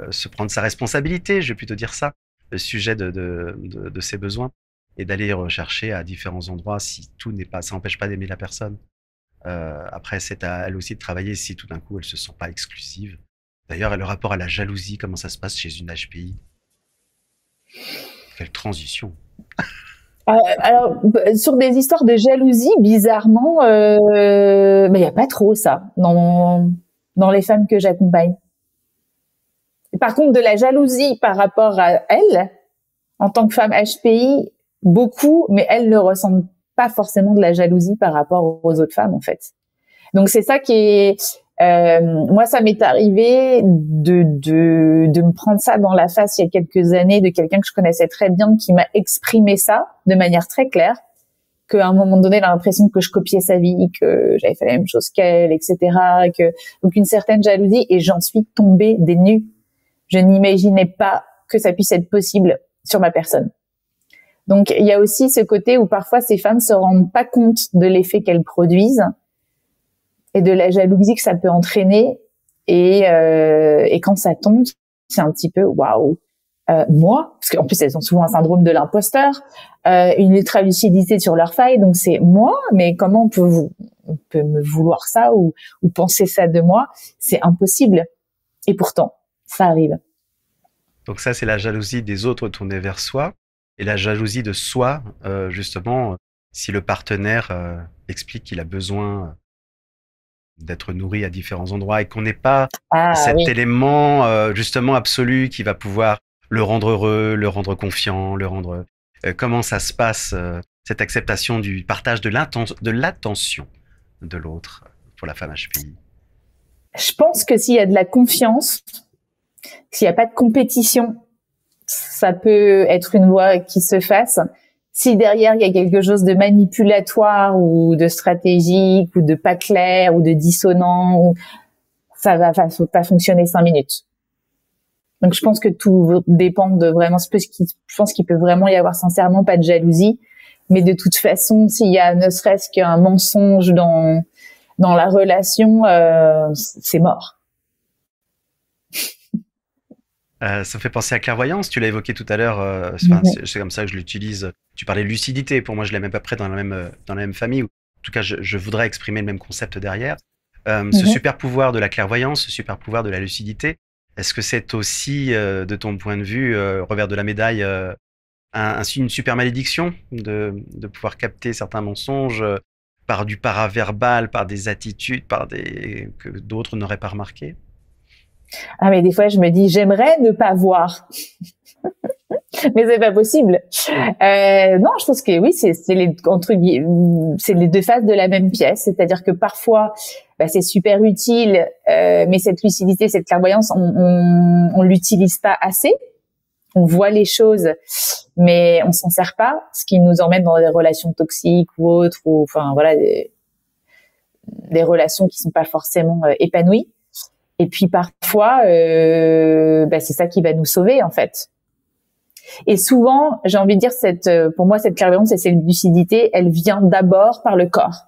se prendre sa responsabilité, je vais plutôt dire ça. Le sujet de ses besoins et d'aller rechercher à différents endroits si tout n'est pas, ça n'empêche pas d'aimer la personne. Après, c'est à elle aussi de travailler si tout d'un coup elle se sent pas exclusive. D'ailleurs, le rapport à la jalousie, comment ça se passe chez une HPI? Quelle transition! Alors, sur des histoires de jalousie, bizarrement, y a pas trop ça dans les femmes que j'accompagne. Par contre, de la jalousie par rapport à elle, en tant que femme HPI, beaucoup, mais elle ne ressent pas forcément de la jalousie par rapport aux autres femmes, en fait. Donc, c'est ça qui est... moi, ça m'est arrivé de me prendre ça dans la face il y a quelques années de quelqu'un que je connaissais très bien qui m'a exprimé ça de manière très claire, qu'à un moment donné, elle a l'impression que je copiais sa vie, que j'avais fait la même chose qu'elle, etc. Donc, une certaine jalousie, et j'en suis tombée des nues. Je n'imaginais pas que ça puisse être possible sur ma personne. Donc, il y a aussi ce côté où parfois ces femmes se rendent pas compte de l'effet qu'elles produisent et de la jalousie que ça peut entraîner. Et quand ça tombe, c'est un petit peu waouh. Moi, parce qu'en plus elles ont souvent un syndrome de l'imposteur, une ultra-lucidité sur leurs failles. Donc c'est moi, mais comment on peut me vouloir ça ou penser ça de moi? C'est impossible. Et pourtant, ça arrive. Donc ça, c'est la jalousie des autres tournée vers soi. Et la jalousie de soi, justement, si le partenaire explique qu'il a besoin d'être nourri à différents endroits et qu'on n'ait pas cet élément justement absolu qui va pouvoir le rendre heureux, le rendre confiant, le rendre... comment ça se passe, cette acceptation du partage de l'attention de l'autre pour la femme HPI? Je pense que s'il y a de la confiance, s'il n'y a pas de compétition, ça peut être une voie qui se fasse. Si derrière, il y a quelque chose de manipulatoire ou de stratégique ou de pas clair ou de dissonant, ça va pas fonctionner 5 minutes. Donc, je pense que tout dépend de vraiment je pense qu'il peut vraiment y avoir sincèrement pas de jalousie. Mais de toute façon, s'il y a ne serait-ce qu'un mensonge dans la relation, c'est mort. Ça me fait penser à clairvoyance, tu l'as évoqué tout à l'heure, c'est comme ça que je l'utilise. Tu parlais de lucidité, pour moi je l'ai même pas près dans la même famille. En tout cas, je voudrais exprimer le même concept derrière. Ce super pouvoir de la clairvoyance, ce super pouvoir de la lucidité, est-ce que c'est aussi, de ton point de vue, revers de la médaille, une super malédiction de pouvoir capter certains mensonges par du paraverbal, par des attitudes, que d'autres n'auraient pas remarqué? Ah, mais des fois, je me dis, j'aimerais ne pas voir. Mais c'est pas possible. Non, je pense que oui, c'est les c'est les deux faces de la même pièce. C'est-à-dire que parfois, c'est super utile, mais cette lucidité, cette clairvoyance, on l'utilise pas assez. On voit les choses, mais on s'en sert pas, ce qui nous emmène dans des relations toxiques ou autres, ou enfin voilà, des relations qui sont pas forcément épanouies. Et puis parfois, c'est ça qui va nous sauver en fait. Et souvent, j'ai envie de dire, pour moi, cette clairvoyance et cette lucidité, elle vient d'abord par le corps.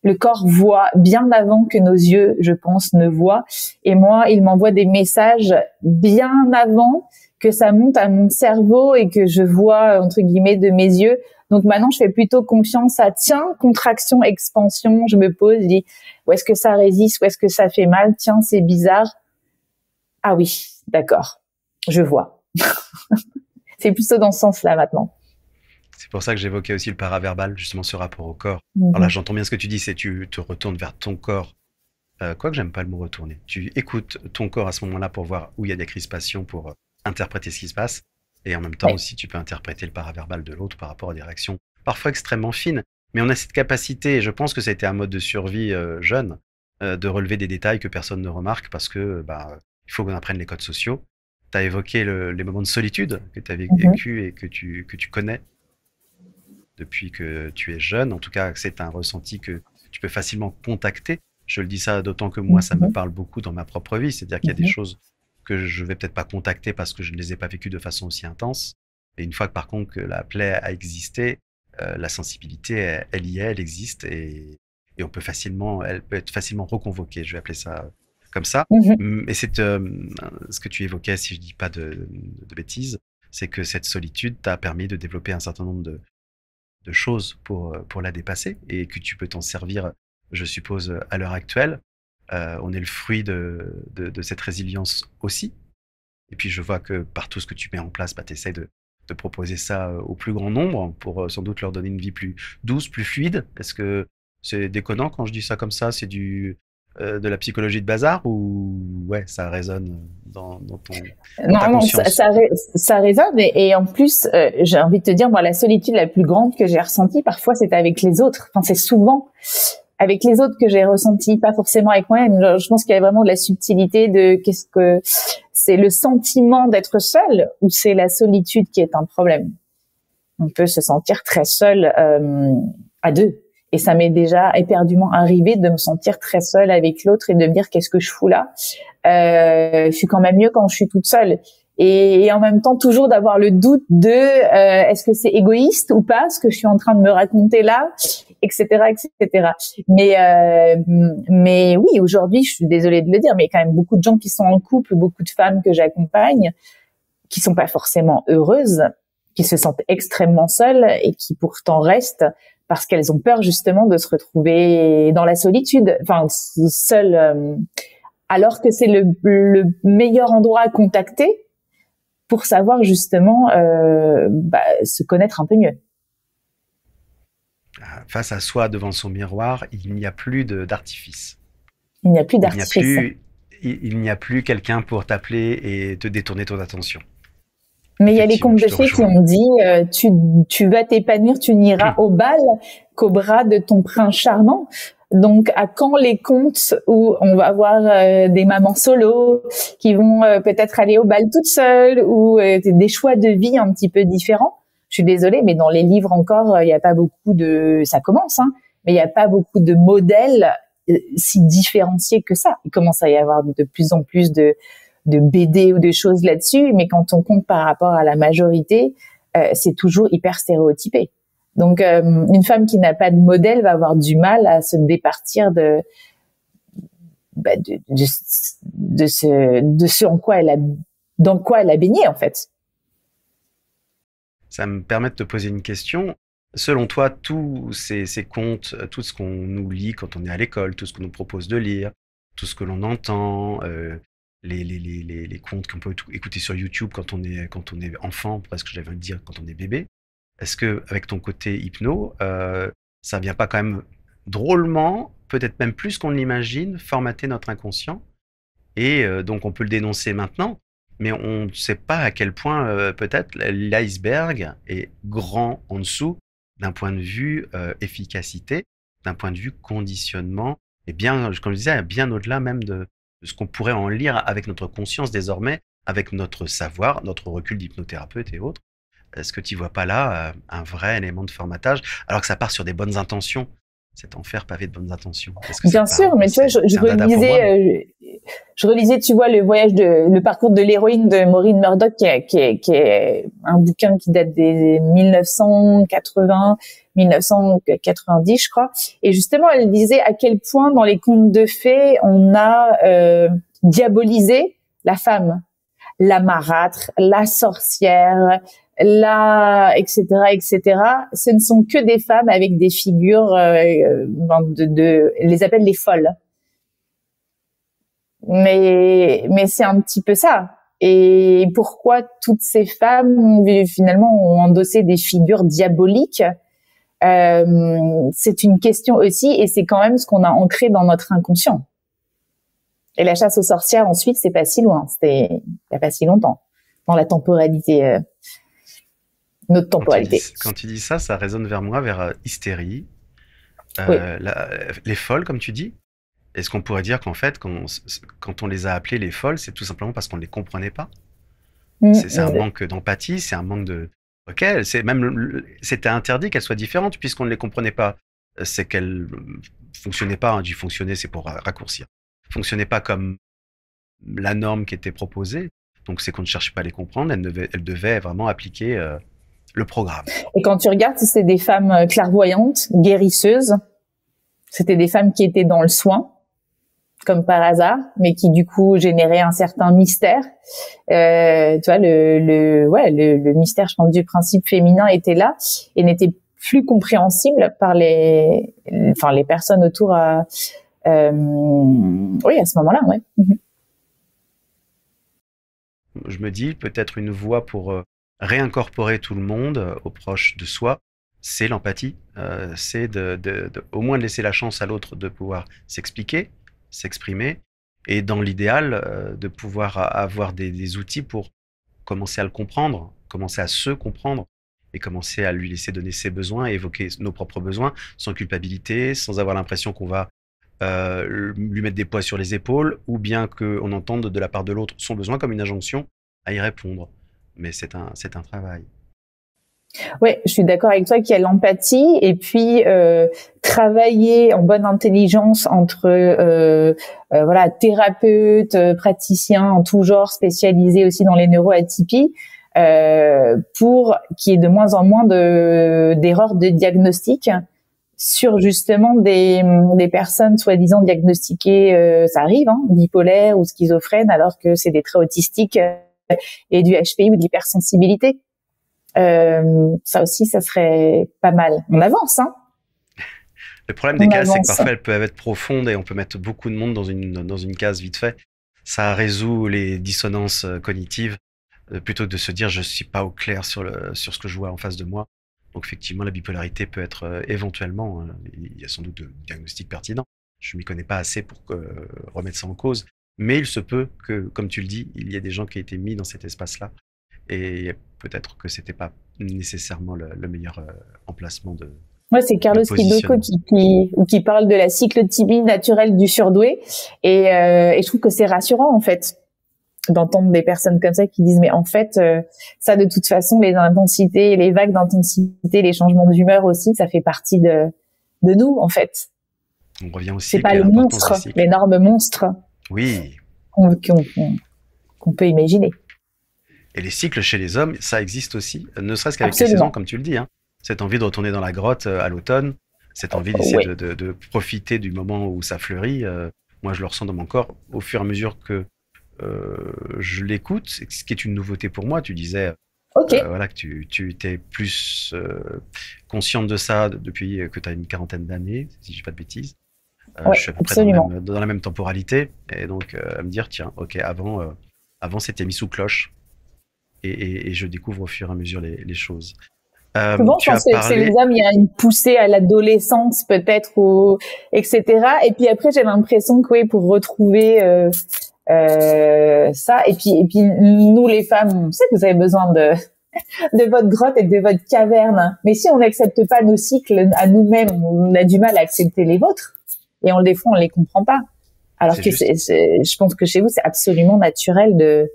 Le corps voit bien avant que nos yeux, je pense, ne voient. Et moi, il m'envoie des messages bien avant que ça monte à mon cerveau et que je vois, entre guillemets, de mes yeux. Donc maintenant, je fais plutôt confiance à, tiens, contraction, expansion. Je me pose, je dis, où est-ce que ça résiste, où est-ce que ça fait mal? Tiens, c'est bizarre. Ah oui, d'accord, je vois. C'est plutôt dans ce sens-là maintenant. C'est pour ça que j'évoquais aussi le paraverbal, justement ce rapport au corps. Alors là, j'entends bien ce que tu dis, c'est tu te retournes vers ton corps. Quoique j'aime pas le mot retourner. Tu écoutes ton corps à ce moment-là pour voir où il y a des crispations, pour interpréter ce qui se passe. Et en même temps aussi, tu peux interpréter le paraverbal de l'autre par rapport à des réactions parfois extrêmement fines. Mais on a cette capacité, et je pense que ça a été un mode de survie jeune, de relever des détails que personne ne remarque parce que il faut qu'on apprenne les codes sociaux. Tu as évoqué les moments de solitude que tu as vécu et que tu connais depuis que tu es jeune. En tout cas, c'est un ressenti que tu peux facilement contacter. Je le dis ça d'autant que moi, ça me parle beaucoup dans ma propre vie. C'est-à-dire qu'il y a des choses que je vais peut-être pas contacter parce que je ne les ai pas vécues de façon aussi intense. Et une fois que par contre que la plaie a existé, la sensibilité, elle y est, elle existe et elle peut être facilement reconvoquée. Je vais appeler ça comme ça. Et c'est ce que tu évoquais, si je dis pas de bêtises, c'est que cette solitude t'a permis de développer un certain nombre de choses pour la dépasser et que tu peux t'en servir, je suppose, à l'heure actuelle. On est le fruit de cette résilience aussi. Et puis je vois que par tout ce que tu mets en place, tu essaies de proposer ça au plus grand nombre pour sans doute leur donner une vie plus douce, plus fluide. Est-ce que c'est déconnant quand je dis ça comme ça? C'est de la psychologie de bazar ou ouais, ça résonne dans ta conscience? Ça résonne et en plus, j'ai envie de te dire, moi, la solitude la plus grande que j'ai ressentie, parfois, c'était avec les autres. Enfin, c'est souvent avec les autres que j'ai ressenti, pas forcément avec moi-même. Je pense qu'il y a vraiment de la subtilité de qu'est-ce que c'est, le sentiment d'être seul ou c'est la solitude qui est un problème. On peut se sentir très seul à deux. Et ça m'est déjà éperdument arrivé de me sentir très seule avec l'autre et de me dire qu'est-ce que je fous là. Je suis quand même mieux quand je suis toute seule. Et en même temps, toujours d'avoir le doute de est-ce que c'est égoïste ou pas ce que je suis en train de me raconter là, etc., etc. Mais oui, aujourd'hui, je suis désolée de le dire, mais il y a quand même beaucoup de gens qui sont en couple, beaucoup de femmes que j'accompagne, qui sont pas forcément heureuses, qui se sentent extrêmement seules et qui pourtant restent parce qu'elles ont peur justement de se retrouver dans la solitude, enfin seules, alors que c'est le meilleur endroit à contacter pour savoir justement se connaître un peu mieux. Face à soi, devant son miroir, il n'y a plus d'artifice. Il n'y a plus d'artifice. Il n'y a plus quelqu'un pour t'appeler et te détourner ton attention. Mais il y a les contes de fées qui ont dit tu vas t'épanouir, tu n'iras au bal qu'au bras de ton prince charmant. Donc, à quand les contes où on va avoir des mamans solo qui vont peut-être aller au bal toutes seules ou des choix de vie un petit peu différents? Je suis désolée, mais dans les livres encore, il n'y a pas beaucoup de... Ça commence, hein, mais il n'y a pas beaucoup de modèles si différenciés que ça. Il commence à y avoir de plus en plus de BD ou de choses là-dessus, mais quand on compte par rapport à la majorité, c'est toujours hyper stéréotypé. Donc, une femme qui n'a pas de modèle va avoir du mal à se départir de ce dans quoi elle a baigné, en fait. Ça me permet de te poser une question. Selon toi, tous ces contes, tout ce qu'on nous lit quand on est à l'école, tout ce qu'on nous propose de lire, tout ce que l'on entend, les contes qu'on peut écouter sur YouTube quand on est enfant, presque j'allais le dire, quand on est bébé. Est-ce que avec ton côté hypno, ça vient pas quand même drôlement, peut-être même plus qu'on l'imagine, formater notre inconscient? Et donc on peut le dénoncer maintenant, mais on ne sait pas à quel point peut-être l'iceberg est grand en dessous d'un point de vue efficacité, d'un point de vue conditionnement, et bien, comme je disais, bien au-delà même de ce qu'on pourrait en lire avec notre conscience désormais, avec notre savoir, notre recul d'hypnothérapeute et autres. Est-ce que tu vois pas là un vrai élément de formatage, alors que ça part sur des bonnes intentions, cet enfer pavé de bonnes intentions? Est-ce que Bien sûr, mais tu vois, je relisais, tu vois, le parcours de l'héroïne de Maureen Murdoch, qui est un bouquin qui date des 1980, 1990, je crois. Et justement, elle disait à quel point dans les contes de fées, on a diabolisé la femme, la marâtre, la sorcière, etc., etc. Ce ne sont que des femmes avec des figures, elle les appelle les folles. Mais c'est un petit peu ça. Et pourquoi toutes ces femmes finalement ont endossé des figures diaboliques? C'est une question aussi, et c'est quand même ce qu'on a ancré dans notre inconscient. Et la chasse aux sorcières ensuite, c'est pas si loin. C'était il y a pas si longtemps, dans la temporalité. Notre temporalité. Quand tu dis ça, ça résonne vers moi, vers hystérie, oui. Les folles, comme tu dis. Est-ce qu'on pourrait dire qu'en fait, quand on les a appelées les folles, c'est tout simplement parce qu'on ne les comprenait pas? C'est un manque d'empathie, c'est un manque de... Ok, c'était interdit qu'elles soient différentes puisqu'on ne les comprenait pas. C'est qu'elles fonctionnaient pas, du fonctionner, c'est pour raccourcir. Fonctionnaient pas comme la norme qui était proposée. Donc c'est qu'on ne cherchait pas à les comprendre, elles devaient vraiment appliquer le programme. Et quand tu regardes, c'est des femmes clairvoyantes, guérisseuses. C'était des femmes qui étaient dans le soin, comme par hasard, mais qui du coup généraient un certain mystère. Tu vois, le mystère, je pense, du principe féminin était là et n'était plus compréhensible par les personnes autour à ce moment-là, ouais. Je me dis peut-être une voie pour réincorporer tout le monde aux proches de soi, c'est l'empathie, c'est au moins de laisser la chance à l'autre de pouvoir s'expliquer, s'exprimer, et dans l'idéal de pouvoir avoir des outils pour commencer à le comprendre, commencer à se comprendre, et commencer à lui laisser donner ses besoins, et évoquer nos propres besoins, sans culpabilité, sans avoir l'impression qu'on va lui mettre des poids sur les épaules, ou bien qu'on entende de la part de l'autre son besoin comme une injonction à y répondre. Mais c'est un travail. Oui, je suis d'accord avec toi qu'il y a l'empathie et puis travailler en bonne intelligence entre thérapeutes, praticiens en tout genre, spécialisés aussi dans les neuroatypies, pour qu'il y ait de moins en moins d'erreurs de diagnostic sur justement des personnes soi-disant diagnostiquées, ça arrive, bipolaires ou schizophrènes, alors que c'est des traits autistiques et du HPI ou de l'hypersensibilité. Ça aussi, ça serait pas mal. On avance, hein. Le problème des cases, c'est que parfois elles peuvent être profondes et on peut mettre beaucoup de monde dans une case vite fait. Ça résout les dissonances cognitives plutôt que de se dire je suis pas au clair sur ce que je vois en face de moi. Donc effectivement, la bipolarité peut être éventuellement, il y a sans doute de diagnostics pertinents. Je m'y connais pas assez pour remettre ça en cause, mais il se peut que, comme tu le dis, il y ait des gens qui aient été mis dans cet espace-là. Et peut-être que c'était pas nécessairement le meilleur emplacement de. Ouais, c'est Carlos Quidocco qui parle de la cyclothymie naturelle du surdoué, et je trouve que c'est rassurant en fait d'entendre des personnes comme ça qui disent mais en fait ça de toute façon les intensités, les vagues d'intensité, les changements d'humeur aussi, ça fait partie de nous en fait. On revient aussi. C'est pas le monstre, l'énorme monstre. Oui. Qu'on peut imaginer. Et les cycles chez les hommes, ça existe aussi, ne serait-ce qu'avec les saisons, comme tu le dis. Cette envie de retourner dans la grotte à l'automne, cette envie d'essayer de profiter du moment où ça fleurit. Moi, je le ressens dans mon corps au fur et à mesure que je l'écoute, ce qui est une nouveauté pour moi. Tu disais que tu étais plus consciente de ça depuis que tu as une quarantaine d'années, si je ne dis pas de bêtises. Je suis à peu près dans la même temporalité. Et donc, à me dire, tiens, ok, avant c'était mis sous cloche. Et je découvre au fur et à mesure les choses. Souvent, je pense que chez les hommes, il y a une poussée à l'adolescence peut-être, etc. Et puis après, j'ai l'impression que pour retrouver Ça. Et puis nous les femmes, on sait que vous avez besoin de votre grotte et de votre caverne. Mais si on n'accepte pas nos cycles à nous-mêmes, on a du mal à accepter les vôtres. Et des fois, on les comprend pas. Alors que je pense que chez vous, c'est absolument naturel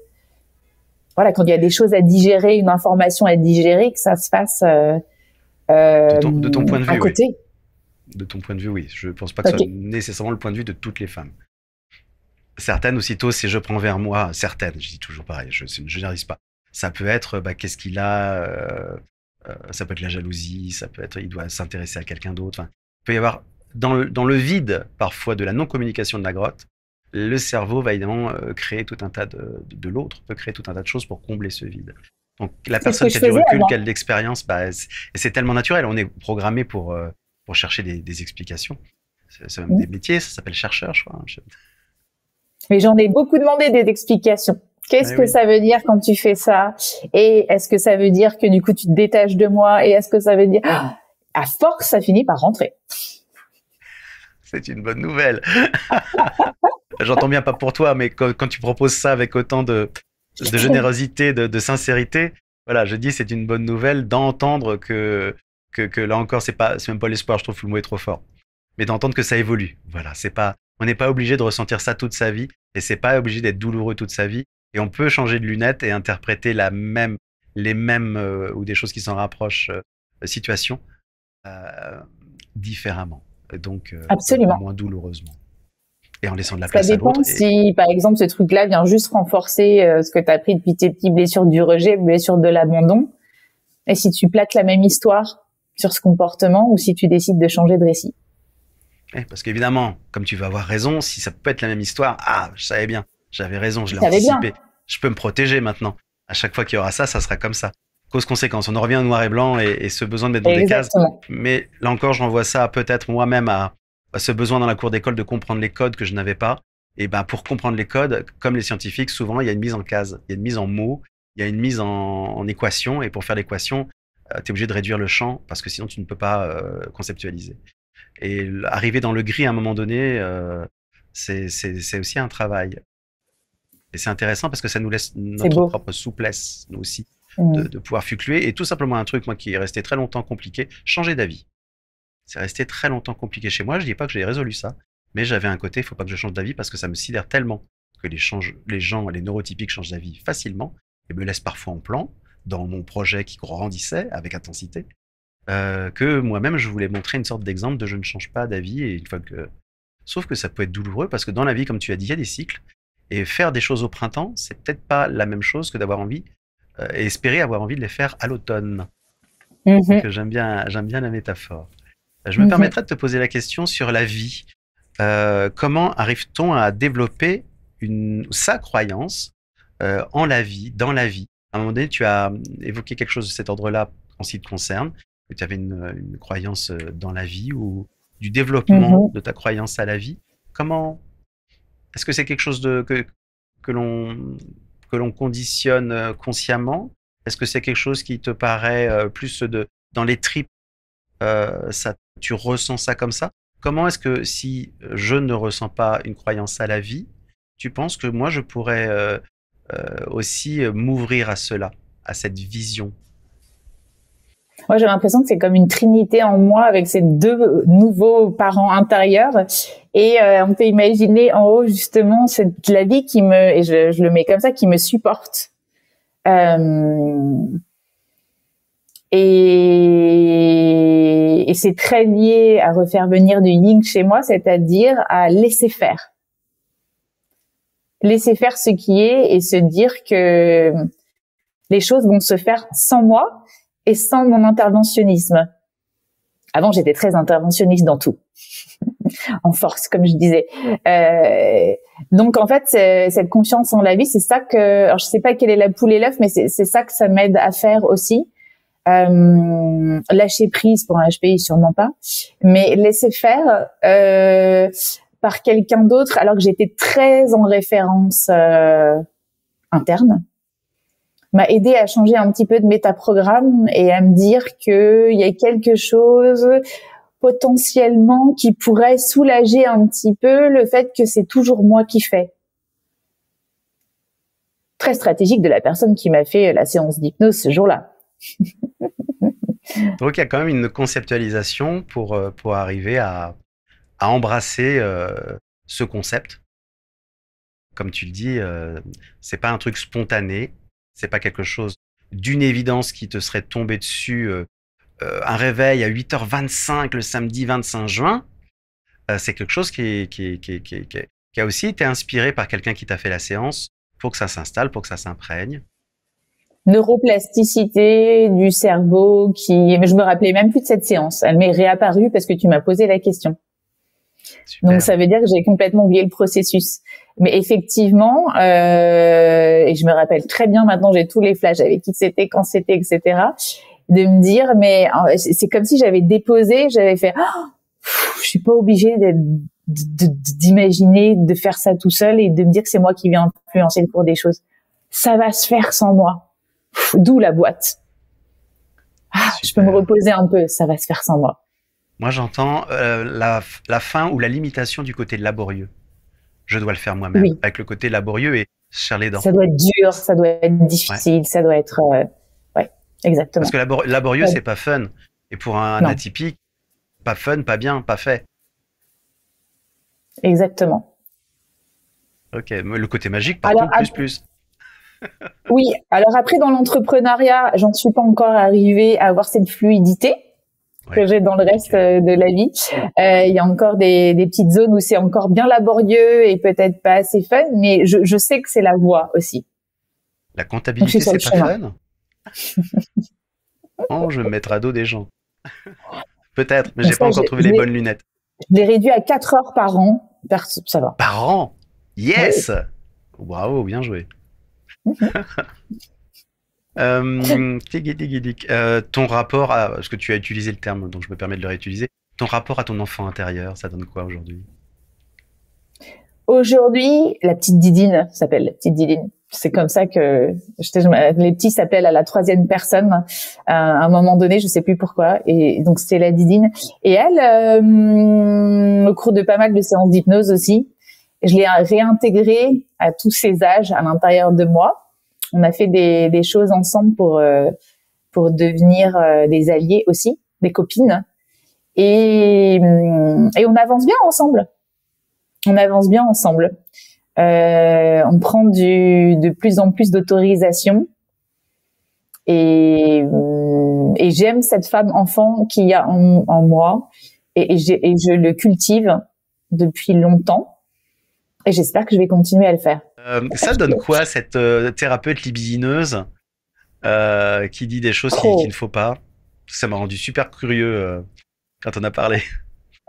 voilà, quand il y a des choses à digérer, une information à digérer, que ça se fasse de ton point de vue, à côté. Oui. De ton point de vue, oui. Je pense pas que ce soit nécessairement le point de vue de toutes les femmes. Certaines, aussitôt, si je prends vers moi, certaines, je dis toujours pareil, je n'y arrive pas. Ça peut être, qu'est-ce qu'il a, ça peut être la jalousie, ça peut être, il doit s'intéresser à quelqu'un d'autre. Enfin, il peut y avoir, dans le vide, parfois, de la non-communication de la grotte, le cerveau va évidemment créer tout un tas de l'autre, peut créer tout un tas de choses pour combler ce vide. Donc, la personne qui a du recul, qui a de l'expérience, c'est tellement naturel. On est programmé pour chercher des explications. C'est même des métiers, ça s'appelle chercheur, je crois. Mais j'en ai beaucoup demandé des explications. Qu'est-ce que ça veut dire quand tu fais ça? Et est-ce que ça veut dire que du coup tu te détaches de moi? Et est-ce que ça veut dire à force ça finit par rentrer? C'est une bonne nouvelle. J'entends bien pas pour toi, mais quand tu proposes ça avec autant de générosité, de sincérité, voilà, je dis c'est une bonne nouvelle d'entendre que là encore c'est même pas l'espoir, je trouve que le mot est trop fort, mais d'entendre que ça évolue. Voilà, on n'est pas obligé de ressentir ça toute sa vie et c'est pas obligé d'être douloureux toute sa vie et on peut changer de lunettes et interpréter les mêmes ou des choses qui s'en rapprochent situations différemment, donc moins douloureusement. Et en laissant de la place à l'autre. Ça dépend si, par exemple, ce truc-là vient juste renforcer ce que tu as appris depuis tes petites blessures du rejet, blessures de l'abandon. Et si tu plaques la même histoire sur ce comportement ou si tu décides de changer de récit. Parce qu'évidemment, comme tu vas avoir raison, si ça peut être la même histoire, je savais bien, j'avais raison, je l'ai anticipé. Je peux me protéger maintenant. À chaque fois qu'il y aura ça sera comme ça. Cause-conséquence, on en revient au noir et blanc et ce besoin de mettre dans des cases. Mais là encore, je renvoie ça peut-être moi-même à ce besoin dans la cour d'école de comprendre les codes que je n'avais pas. Et pour comprendre les codes, comme les scientifiques, souvent, il y a une mise en case, il y a une mise en mots, il y a une mise en équation. Et pour faire l'équation, tu es obligé de réduire le champ parce que sinon, tu ne peux pas conceptualiser. Et arriver dans le gris à un moment donné, c'est aussi un travail. Et c'est intéressant parce que ça nous laisse notre propre souplesse, nous aussi, de pouvoir fluctuer. Et tout simplement un truc, moi, qui est resté très longtemps compliqué, changer d'avis. C'est resté très longtemps compliqué chez moi. Je dis pas que j'ai résolu ça, mais j'avais un côté, il faut pas que je change d'avis parce que ça me sidère tellement que les gens, les neurotypiques changent d'avis facilement et me laissent parfois en plan dans mon projet qui grandissait avec intensité, que moi-même je voulais montrer une sorte d'exemple de je ne change pas d'avis et sauf que ça peut être douloureux parce que dans la vie, comme tu as dit, il y a des cycles et faire des choses au printemps, c'est peut-être pas la même chose que d'avoir envie et espérer avoir envie de les faire à l'automne. Donc j'aime bien la métaphore. Je me permettrais de te poser la question sur la vie. Comment arrive-t-on à développer sa croyance en la vie, dans la vie? À un moment donné, tu as évoqué quelque chose de cet ordre-là en ce qui te concerne, que tu avais une croyance dans la vie ou du développement de ta croyance à la vie. Comment est-ce que c'est quelque chose que l'on conditionne consciemment? Est-ce que c'est quelque chose qui te paraît plus dans les tripes? Tu ressens ça comme ça? Comment est-ce que si je ne ressens pas une croyance à la vie, tu penses que moi je pourrais aussi m'ouvrir à cela, à cette vision? Moi, j'ai l'impression que c'est comme une trinité en moi avec ces deux nouveaux parents intérieurs. Et on peut imaginer en haut justement la vie qui et je le mets comme ça, qui me supporte. Et c'est très lié à refaire venir du yin chez moi, c'est-à-dire à laisser faire. Laisser faire ce qui est et se dire que les choses vont se faire sans moi et sans mon interventionnisme. Avant, j'étais très interventionniste dans tout. En force, comme je disais. Donc, en fait, cette confiance en la vie, c'est ça que... Alors, je sais pas quelle est la poule et l'œuf, mais c'est ça que ça m'aide à faire aussi. Lâcher prise pour un HPI, sûrement pas. Mais laisser faire par quelqu'un d'autre, alors que j'étais très en référence interne, m'a aidé à changer un petit peu de métaprogramme et à me dire que il y a quelque chose potentiellement qui pourrait soulager un petit peu le fait que c'est toujours moi qui fais. très stratégique de la personne qui m'a fait la séance d'hypnose ce jour-là. Donc, il y a quand même une conceptualisation pour arriver à embrasser ce concept. Comme tu le dis, c'est pas un truc spontané, c'est pas quelque chose d'une évidence qui te serait tombé dessus. Un réveil à 8h25 le samedi 25 juin, c'est quelque chose qui a aussi été inspiré par quelqu'un qui t'a fait la séance pour que ça s'installe, pour que ça s'imprègne. Neuroplasticité du cerveau mais je me rappelais même plus de cette séance. Elle m'est réapparue parce que tu m'as posé la question. Super. Donc ça veut dire que j'ai complètement oublié le processus. Mais effectivement, et je me rappelle très bien maintenant, j'ai tous les flashs avec qui c'était, quand c'était, etc. De me dire, mais c'est comme si j'avais déposé, j'avais fait, je suis pas obligée d'imaginer de faire ça tout seul et de me dire que c'est moi qui vais influencer le cours des choses. Ça va se faire sans moi. D'où la boîte. Je peux me reposer un peu, ça va se faire sans moi. Moi, j'entends la fin ou la limitation du côté laborieux. Je dois le faire moi-même. Oui. Avec le côté laborieux et serrer les dents. Ça doit être dur, ça doit être difficile, ça doit être... ouais, exactement. Parce que laborieux, c'est pas fun. Et pour un atypique, pas fun, pas bien, pas fait. Exactement. Ok, le côté magique, par contre, plus. Oui, alors après, dans l'entrepreneuriat, j'en suis pas encore arrivée à avoir cette fluidité que j'ai dans le reste de la vie. Il y a encore des petites zones où c'est encore bien laborieux et peut-être pas assez fun, mais je sais que c'est la voie aussi. La comptabilité, c'est pas fun? Oh, je vais me mettre à dos des gens. Peut-être, mais j'ai pas encore trouvé les bonnes lunettes. Je l'ai réduit à 4 heures par an. Ça va. Par an? Yes! Waouh, bien joué. Ton rapport à, parce que tu as utilisé le terme, donc je me permets de le réutiliser, ton rapport à ton enfant intérieur, ça donne quoi aujourd'hui? Aujourd'hui, la petite Didine s'appelle la petite Didine. C'est comme ça que les petits s'appellent à la 3e personne à un moment donné, je sais plus pourquoi, et donc c'était la Didine. Et elle, au cours de pas mal de séances d'hypnose aussi, je l'ai réintégrée à tous ses âges à l'intérieur de moi. On a fait des choses ensemble pour devenir des alliés aussi, des copines, et on avance bien ensemble. On prend de plus en plus d'autorisation et j'aime cette femme enfant qu'il y a en moi et je le cultive depuis longtemps et j'espère que je vais continuer à le faire. Ça donne quoi cette thérapeute libidineuse qui dit des choses qu'il ne faut pas? Ça m'a rendu super curieux quand on a parlé.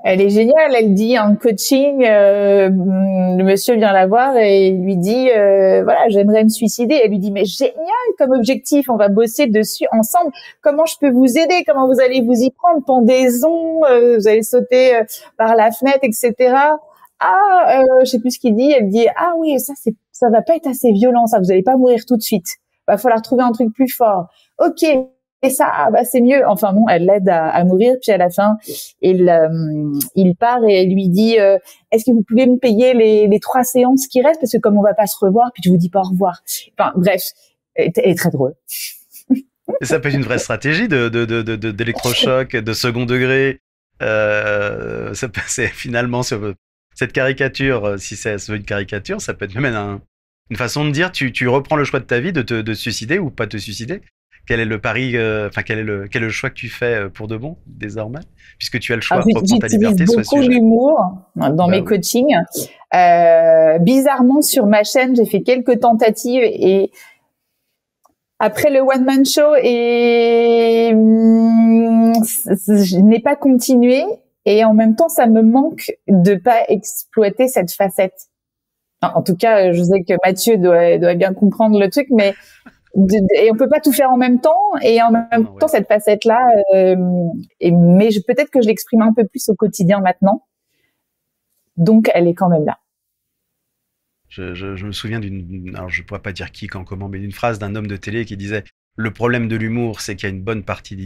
Elle est géniale, elle dit en coaching, le monsieur vient la voir et il lui dit voilà, j'aimerais me suicider. Elle lui dit mais génial comme objectif, on va bosser dessus ensemble. Comment je peux vous aider? Comment vous allez vous y prendre? Pendaison, vous allez sauter par la fenêtre, etc. Je sais plus ce qu'il dit. Elle dit ah oui, ça va pas être assez violent, ça, vous allez pas mourir tout de suite. Va falloir trouver un truc plus fort. Ok. Et ça, c'est mieux. Enfin bon, elle l'aide à mourir. Puis à la fin, il part et elle lui dit est-ce que vous pouvez me payer les 3 séances qui restent parce que comme on va pas se revoir, puis je vous dis pas au revoir. Enfin bref, elle est très drôle. Et ça peut être une vraie stratégie d'électrochoc, de second degré. C'est finalement cette caricature, si c'est une caricature, ça peut être même une façon de dire tu reprends le choix de ta vie de te suicider ou pas te suicider. Quel est le pari, quel est le choix que tu fais pour de bon désormais, puisque tu as le choix de reprendre ta liberté sur le sujet. J'utilise beaucoup l'humour dans mes coachings. Bizarrement, sur ma chaîne, j'ai fait quelques tentatives et après le one man show je n'ai pas continué et en même temps, ça me manque de pas exploiter cette facette. En tout cas, je sais que Mathieu doit bien comprendre le truc, mais et on peut pas tout faire en même temps et en même temps cette facette là mais peut-être que je l'exprime un peu plus au quotidien maintenant, donc elle est quand même là. Je me souviens alors je pourrais pas dire qui, quand, comment, mais d'une phrase d'un homme de télé qui disait le problème de l'humour, c'est qu'il y a une bonne partie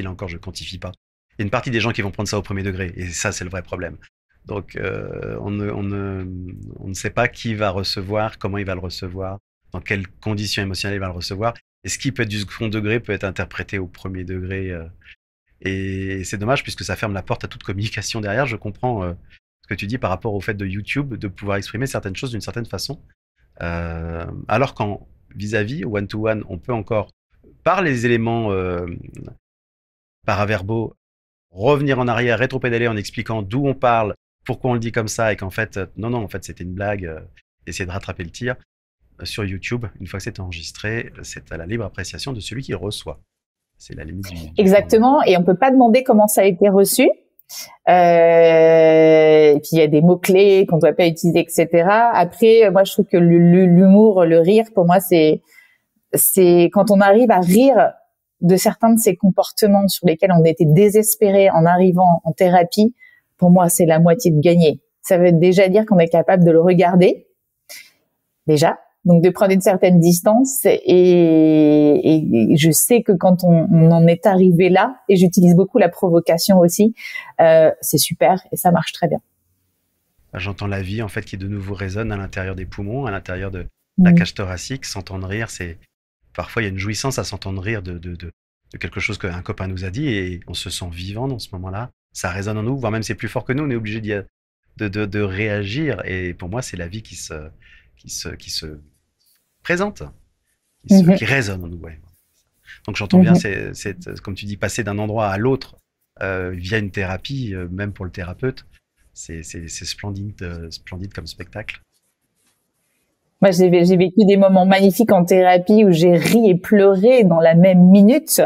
là encore je quantifie pas, il y a une partie des gens qui vont prendre ça au premier degré et ça c'est le vrai problème. Donc on ne sait pas qui va recevoir, comment il va le recevoir. dans quelles conditions émotionnelles il va le recevoir. Et ce qui peut être du second degré peut être interprété au premier degré. Et c'est dommage puisque ça ferme la porte à toute communication derrière. Je comprends ce que tu dis par rapport au fait de YouTube de pouvoir exprimer certaines choses d'une certaine façon. Alors qu'en vis-à-vis, one-to-one, on peut encore, par les éléments paraverbaux, revenir en arrière, rétropédaler en expliquant d'où on parle, pourquoi on le dit comme ça, et qu'en fait, non, en fait, c'était une blague, essayer de rattraper le tir. Sur YouTube, une fois que c'est enregistré, c'est à la libre appréciation de celui qui reçoit. C'est la limite du Exactement, et on peut pas demander comment ça a été reçu. Et puis il y a des mots-clés qu'on doit pas utiliser, etc. Après, moi je trouve que l'humour, le rire, pour moi c'est quand on arrive à rire de certains de ces comportements sur lesquels on était désespéré en arrivant en thérapie, pour moi c'est la moitié de gagné. Ça veut déjà dire qu'on est capable de le regarder, déjà. Donc de prendre une certaine distance et je sais que quand on en est arrivé là, et j'utilise beaucoup la provocation aussi, c'est super et ça marche très bien. J'entends la vie en fait qui de nouveau résonne à l'intérieur des poumons, à l'intérieur de la cage thoracique. S'entendre rire, c'est parfois il y a une jouissance à s'entendre rire de quelque chose qu'un copain nous a dit et on se sent vivant dans ce moment-là. Ça résonne en nous, voire même c'est plus fort que nous. On est obligé de réagir et pour moi c'est la vie qui se présente, qui résonne en nous. Ouais. Donc j'entends bien, c'est comme tu dis, passer d'un endroit à l'autre via une thérapie, même pour le thérapeute, c'est splendide comme spectacle. Moi, j'ai vécu des moments magnifiques en thérapie où j'ai ri et pleuré dans la même minute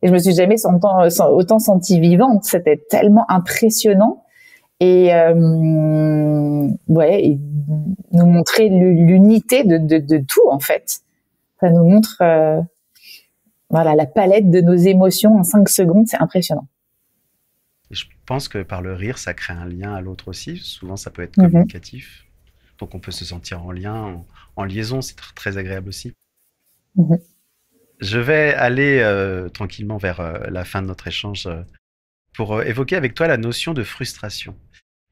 et je me suis jamais autant sentie vivante. C'était tellement impressionnant. Et et nous montrer l'unité de tout en fait. Ça nous montre la palette de nos émotions en 5 secondes, c'est impressionnant. Et je pense que par le rire, ça crée un lien à l'autre aussi. Souvent, ça peut être communicatif. Donc, on peut se sentir en lien, en liaison. C'est très agréable aussi. Je vais aller tranquillement vers la fin de notre échange pour évoquer avec toi la notion de frustration.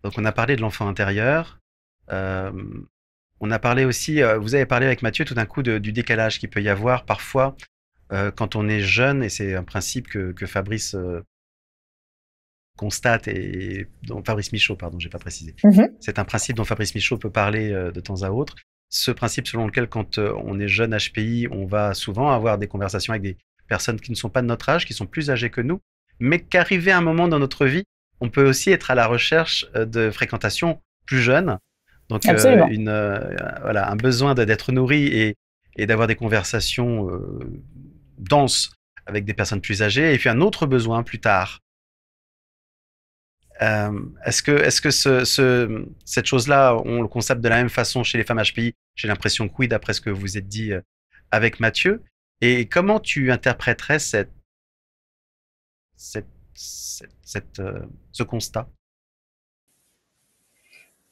Donc, on a parlé de l'enfant intérieur. On a parlé aussi, vous avez parlé avec Mathieu tout d'un coup du décalage qu'il peut y avoir parfois quand on est jeune, et c'est un principe que Fabrice constate, et dont Fabrice Michaud, pardon, j'ai pas précisé. C'est un principe dont Fabrice Michaud peut parler de temps à autre. Ce principe selon lequel quand on est jeune HPI, on va souvent avoir des conversations avec des personnes qui ne sont pas de notre âge, qui sont plus âgées que nous, mais qu'arrivé à un moment dans notre vie, on peut aussi être à la recherche de fréquentation plus jeune. Donc, un besoin d'être nourri et d'avoir des conversations denses avec des personnes plus âgées. Et puis, un autre besoin plus tard. Est-ce que cette chose-là, on le conçoit de la même façon chez les femmes HPI? J'ai l'impression que oui, d'après ce que vous êtes dit avec Mathieu. Et comment tu interpréterais ce constat?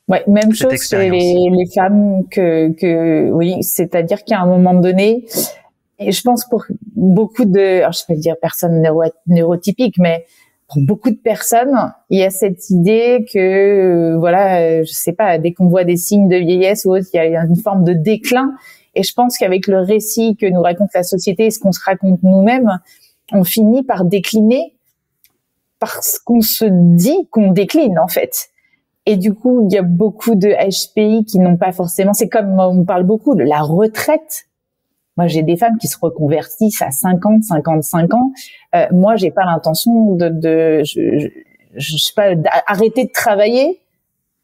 Ouais, même chose chez les femmes que oui, c'est-à-dire qu'à un moment donné, et je pense pour beaucoup alors je vais pas dire personnes neurotypiques, mais pour beaucoup de personnes, il y a cette idée que je sais pas, dès qu'on voit des signes de vieillesse ou autre, il y a une forme de déclin. Et je pense qu'avec le récit que nous raconte la société et ce qu'on se raconte nous-mêmes, on finit par décliner parce qu'on se dit qu'on décline en fait. Et du coup, il y a beaucoup de HPI qui n'ont pas forcément... C'est comme on parle beaucoup de la retraite. Moi, j'ai des femmes qui se reconvertissent à 50, 55 ans. Moi, j'ai pas l'intention je sais pas, d'arrêter de travailler,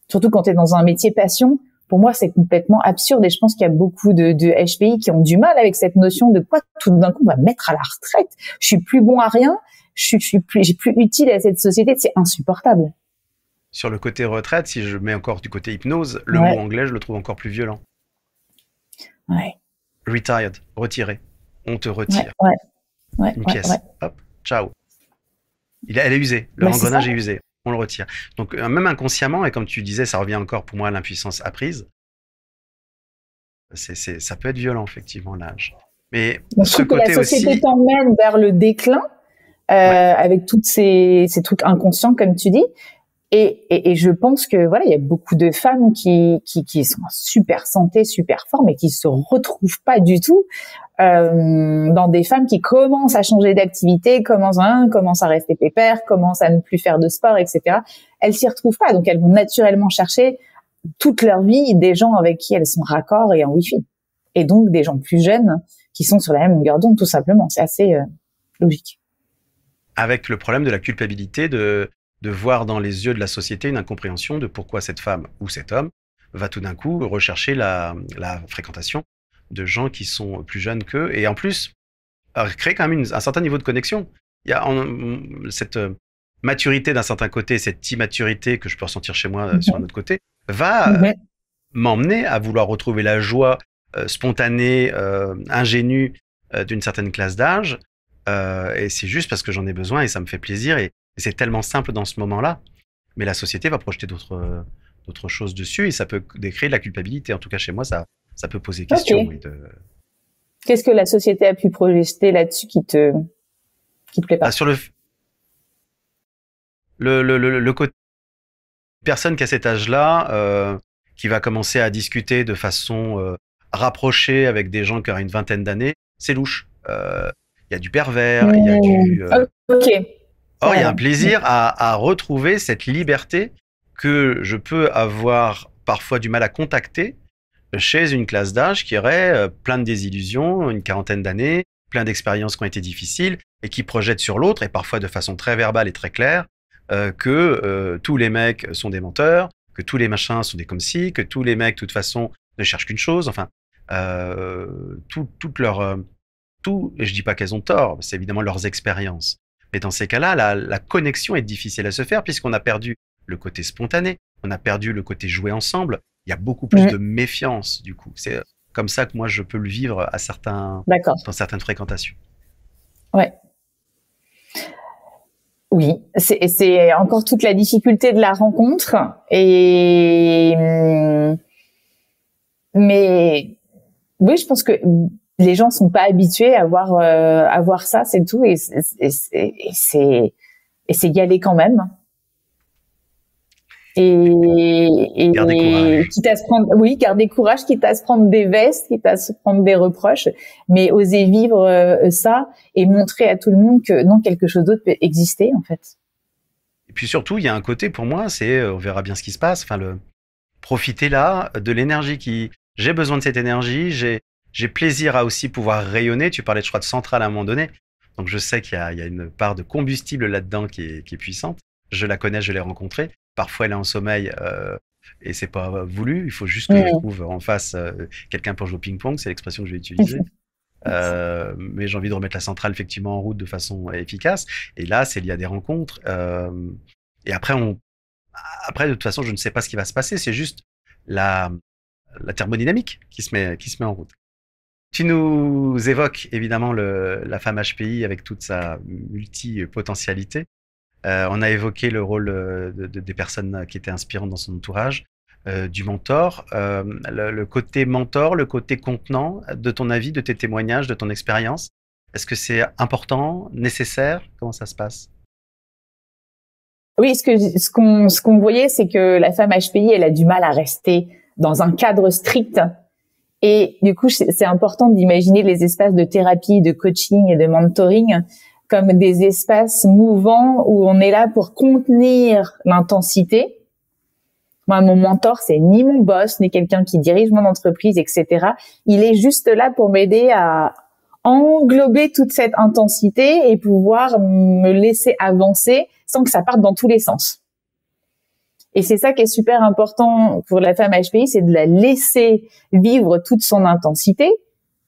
surtout quand tu es dans un métier passion. Pour moi, c'est complètement absurde. Et je pense qu'il y a beaucoup de HPI qui ont du mal avec cette notion de quoi tout d'un coup on va me mettre à la retraite. Je suis plus bon à rien. J'ai plus utile à cette société. C'est insupportable. Sur le côté retraite, si je mets encore du côté hypnose, le mot anglais, je le trouve encore plus violent. Ouais. Retired, retiré. On te retire. Une pièce. Hop, ciao. Elle est usée. L'engrenage est usé. On le retire. Donc, même inconsciemment, et comme tu disais, ça revient encore pour moi à l'impuissance apprise. Ça peut être violent, effectivement, l'âge. Mais ce côté que la société t'emmène vers le déclin, avec tous ces trucs inconscients, comme tu dis. Et je pense que voilà, il y a beaucoup de femmes qui sont en super santé, super forme et qui se retrouvent pas du tout dans des femmes qui commencent à changer d'activité, commencent à rester pépères, commencent à ne plus faire de sport, etc. Elles s'y retrouvent pas, donc elles vont naturellement chercher toute leur vie des gens avec qui elles sont raccord et en wifi, et donc des gens plus jeunes qui sont sur la même longueur d'onde, tout simplement. C'est assez logique. Avec le problème de la culpabilité de voir dans les yeux de la société une incompréhension de pourquoi cette femme ou cet homme va tout d'un coup rechercher la fréquentation de gens qui sont plus jeunes qu'eux, et en plus créer quand même un certain niveau de connexion. Il y a cette maturité d'un certain côté, cette immaturité que je peux ressentir chez moi sur un autre côté, va m'emmener à vouloir retrouver la joie spontanée, ingénue d'une certaine classe d'âge, et c'est juste parce que j'en ai besoin et ça me fait plaisir, et c'est tellement simple dans ce moment-là, mais la société va projeter d'autres choses dessus, et ça peut créer de la culpabilité. En tout cas, chez moi, ça peut poser question. Okay. Qu'est-ce que la société a pu projeter là-dessus qui te plaît pas? Sur le côté personne qui a cet âge-là, qui va commencer à discuter de façon rapprochée avec des gens qui auraient une vingtaine d'années, c'est louche. Il y a du pervers, il y a du... Ok. Or, il y a un plaisir à retrouver cette liberté que je peux avoir parfois du mal à contacter chez une classe d'âge qui aurait plein de désillusions, une quarantaine d'années, plein d'expériences qui ont été difficiles et qui projette sur l'autre, et parfois de façon très verbale et très claire, que tous les mecs sont des menteurs, que tous les machins sont des comme ci, que tous les mecs, de toute façon, ne cherchent qu'une chose. Enfin, toute leur... et je dis pas qu'elles ont tort, c'est évidemment leurs expériences. Mais dans ces cas-là, la connexion est difficile à se faire puisqu'on a perdu le côté spontané, on a perdu le côté jouer ensemble. Il y a beaucoup plus de méfiance, du coup. C'est comme ça que moi, je peux le vivre dans certaines fréquentations. Ouais. Oui, c'est encore toute la difficulté de la rencontre. Mais oui, je pense que les gens sont pas habitués à voir ça, c'est tout. Et c'est y aller quand même. Et garder courage. Quitte à se prendre, garder courage, quitte à se prendre des vestes, quitte à se prendre des reproches, mais oser vivre ça et montrer à tout le monde que non, quelque chose d'autre peut exister, en fait. Et puis surtout, il y a un côté pour moi, c'est, on verra bien ce qui se passe, enfin, profiter là de l'énergie j'ai besoin de cette énergie, j'ai plaisir à aussi pouvoir rayonner. Tu parlais, je crois, de centrale à un moment donné. Donc, je sais qu'il y a une part de combustible là-dedans qui est puissante. Je la connais, je l'ai rencontrée. Parfois, elle est en sommeil et c'est pas voulu. Il faut juste que je trouve en face quelqu'un pour jouer au ping-pong. C'est l'expression que je vais utiliser. Mais j'ai envie de remettre la centrale effectivement en route de façon efficace. Et là, c'est lié à des rencontres. Et après, de toute façon, je ne sais pas ce qui va se passer. C'est juste la thermodynamique qui se met en route. Tu nous évoques évidemment la femme HPI avec toute sa multipotentialité. On a évoqué le rôle des personnes qui étaient inspirantes dans son entourage, du mentor. Le côté mentor, le côté contenant, de ton avis, de tes témoignages, de ton expérience, est-ce que c'est important, nécessaire? Comment ça se passe? Oui, ce qu'on voyait, c'est que la femme HPI, elle a du mal à rester dans un cadre strict. Et du coup, c'est important d'imaginer les espaces de thérapie, de coaching et de mentoring comme des espaces mouvants où on est là pour contenir l'intensité. Moi, mon mentor, c'est ni mon boss, ni quelqu'un qui dirige mon entreprise, etc. Il est juste là pour m'aider à englober toute cette intensité et pouvoir me laisser avancer sans que ça parte dans tous les sens. Et c'est ça qui est super important pour la femme HPI, c'est de la laisser vivre toute son intensité,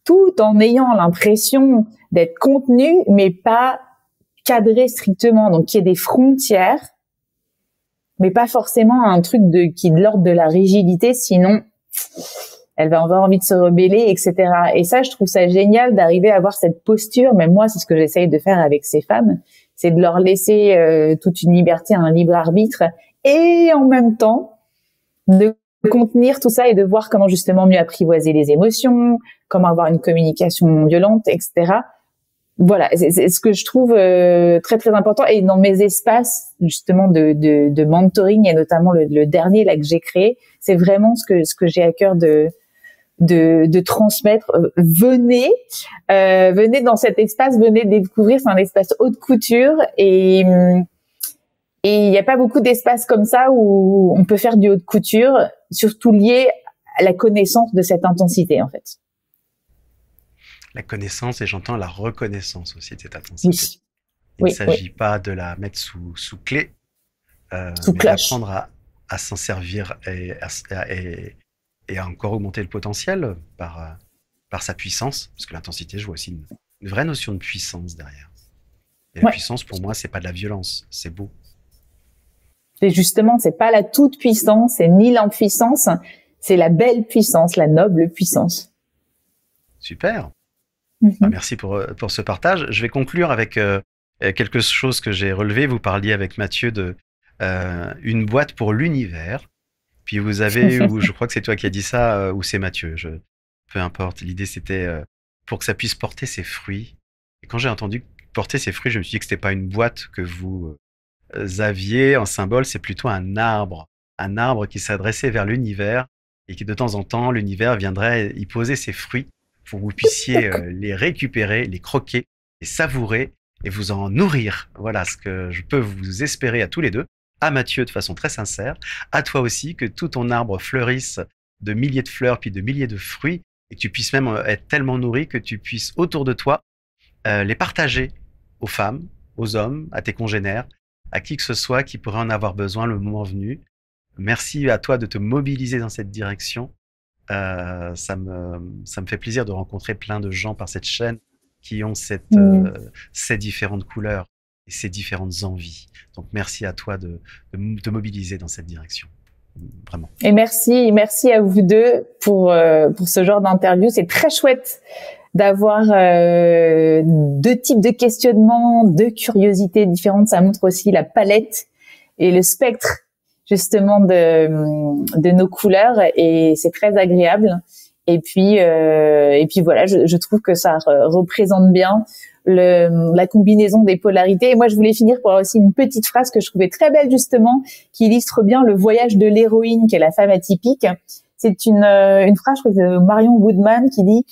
tout en ayant l'impression d'être contenue, mais pas cadrée strictement. Donc, il y a des frontières, mais pas forcément un truc qui est de l'ordre de la rigidité, sinon elle va avoir envie de se rebeller, etc. Et ça, je trouve ça génial d'arriver à avoir cette posture. Même moi, c'est ce que j'essaye de faire avec ces femmes, c'est de leur laisser toute une liberté, un libre arbitre, et en même temps de contenir tout ça et de voir comment justement mieux apprivoiser les émotions, comment avoir une communication non violente, etc. voilà, c'est ce que je trouve très très important. Et dans mes espaces justement de mentoring, et notamment le dernier là que j'ai créé, c'est vraiment ce que j'ai à cœur de transmettre. Venez dans cet espace, venez découvrir. C'est un espace haute couture, et il n'y a pas beaucoup d'espaces comme ça où on peut faire du haute couture, surtout lié à la connaissance de cette intensité en fait. La connaissance, et j'entends la reconnaissance aussi de cette intensité. Oui. Il ne s'agit pas de la mettre sous clé, sous mais cloche. d'apprendre à s'en servir et à encore augmenter le potentiel par sa puissance, parce que l'intensité, je vois aussi une vraie notion de puissance derrière. Et la puissance, pour moi, c'est pas de la violence, c'est beau. Et justement, c'est pas la toute puissance, c'est ni l'impuissance, c'est la belle puissance, la noble puissance. Super. Merci pour ce partage. Je vais conclure avec quelque chose que j'ai relevé. Vous parliez avec Mathieu de une boîte pour l'univers. Puis vous avez, ou je crois que c'est toi qui as dit ça, ou c'est Mathieu, peu importe. L'idée c'était pour que ça puisse porter ses fruits. Et quand j'ai entendu porter ses fruits, je me suis dit que c'était pas une boîte que vous aviez en symbole, c'est plutôt un arbre qui s'adressait vers l'univers et qui de temps en temps l'univers viendrait y poser ses fruits pour que vous puissiez les récupérer, les croquer, les savourer et vous en nourrir. Voilà ce que je peux vous espérer à tous les deux, à Mathieu de façon très sincère, à toi aussi, que tout ton arbre fleurisse de milliers de fleurs puis de milliers de fruits et que tu puisses même être tellement nourri que tu puisses autour de toi les partager aux femmes, aux hommes, à tes congénères, à qui que ce soit qui pourrait en avoir besoin le moment venu. Merci à toi de te mobiliser dans cette direction. Ça me fait plaisir de rencontrer plein de gens par cette chaîne qui ont ces différentes couleurs et ces différentes envies. Donc merci à toi de te mobiliser dans cette direction. Vraiment. Et merci à vous deux pour ce genre d'interview. C'est très chouette d'avoir deux types de questionnements, deux curiosités différentes. Ça montre aussi la palette et le spectre justement de nos couleurs, et c'est très agréable. Et puis voilà, je trouve que ça représente bien la combinaison des polarités. Et moi, je voulais finir par aussi une petite phrase que je trouvais très belle justement, qui illustre bien le voyage de l'héroïne qu'est la femme atypique. C'est une phrase, je crois que c'est Marion Woodman, qui dit: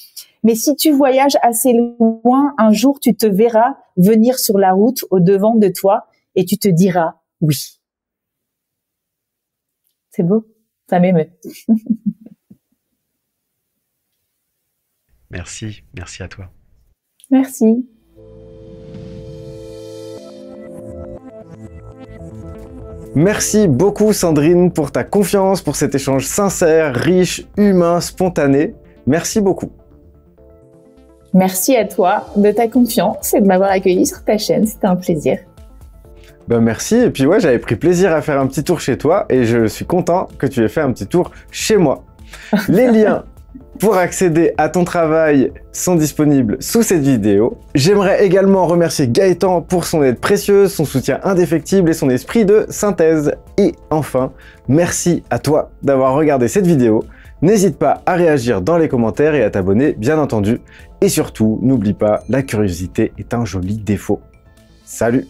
mais si tu voyages assez loin, un jour tu te verras venir sur la route au devant de toi et tu te diras oui. C'est beau, ça m'émeut. Merci à toi. Merci. Merci beaucoup Sandrine pour ta confiance, pour cet échange sincère, riche, humain, spontané. Merci beaucoup. Merci à toi de ta confiance et de m'avoir accueilli sur ta chaîne, c'était un plaisir. Ben merci, et puis ouais, j'avais pris plaisir à faire un petit tour chez toi et je suis content que tu aies fait un petit tour chez moi. Les liens pour accéder à ton travail sont disponibles sous cette vidéo. J'aimerais également remercier Gaëtan pour son aide précieuse, son soutien indéfectible et son esprit de synthèse. Et enfin, merci à toi d'avoir regardé cette vidéo. N'hésite pas à réagir dans les commentaires et à t'abonner, bien entendu. Et surtout, n'oublie pas, la curiosité est un joli défaut. Salut!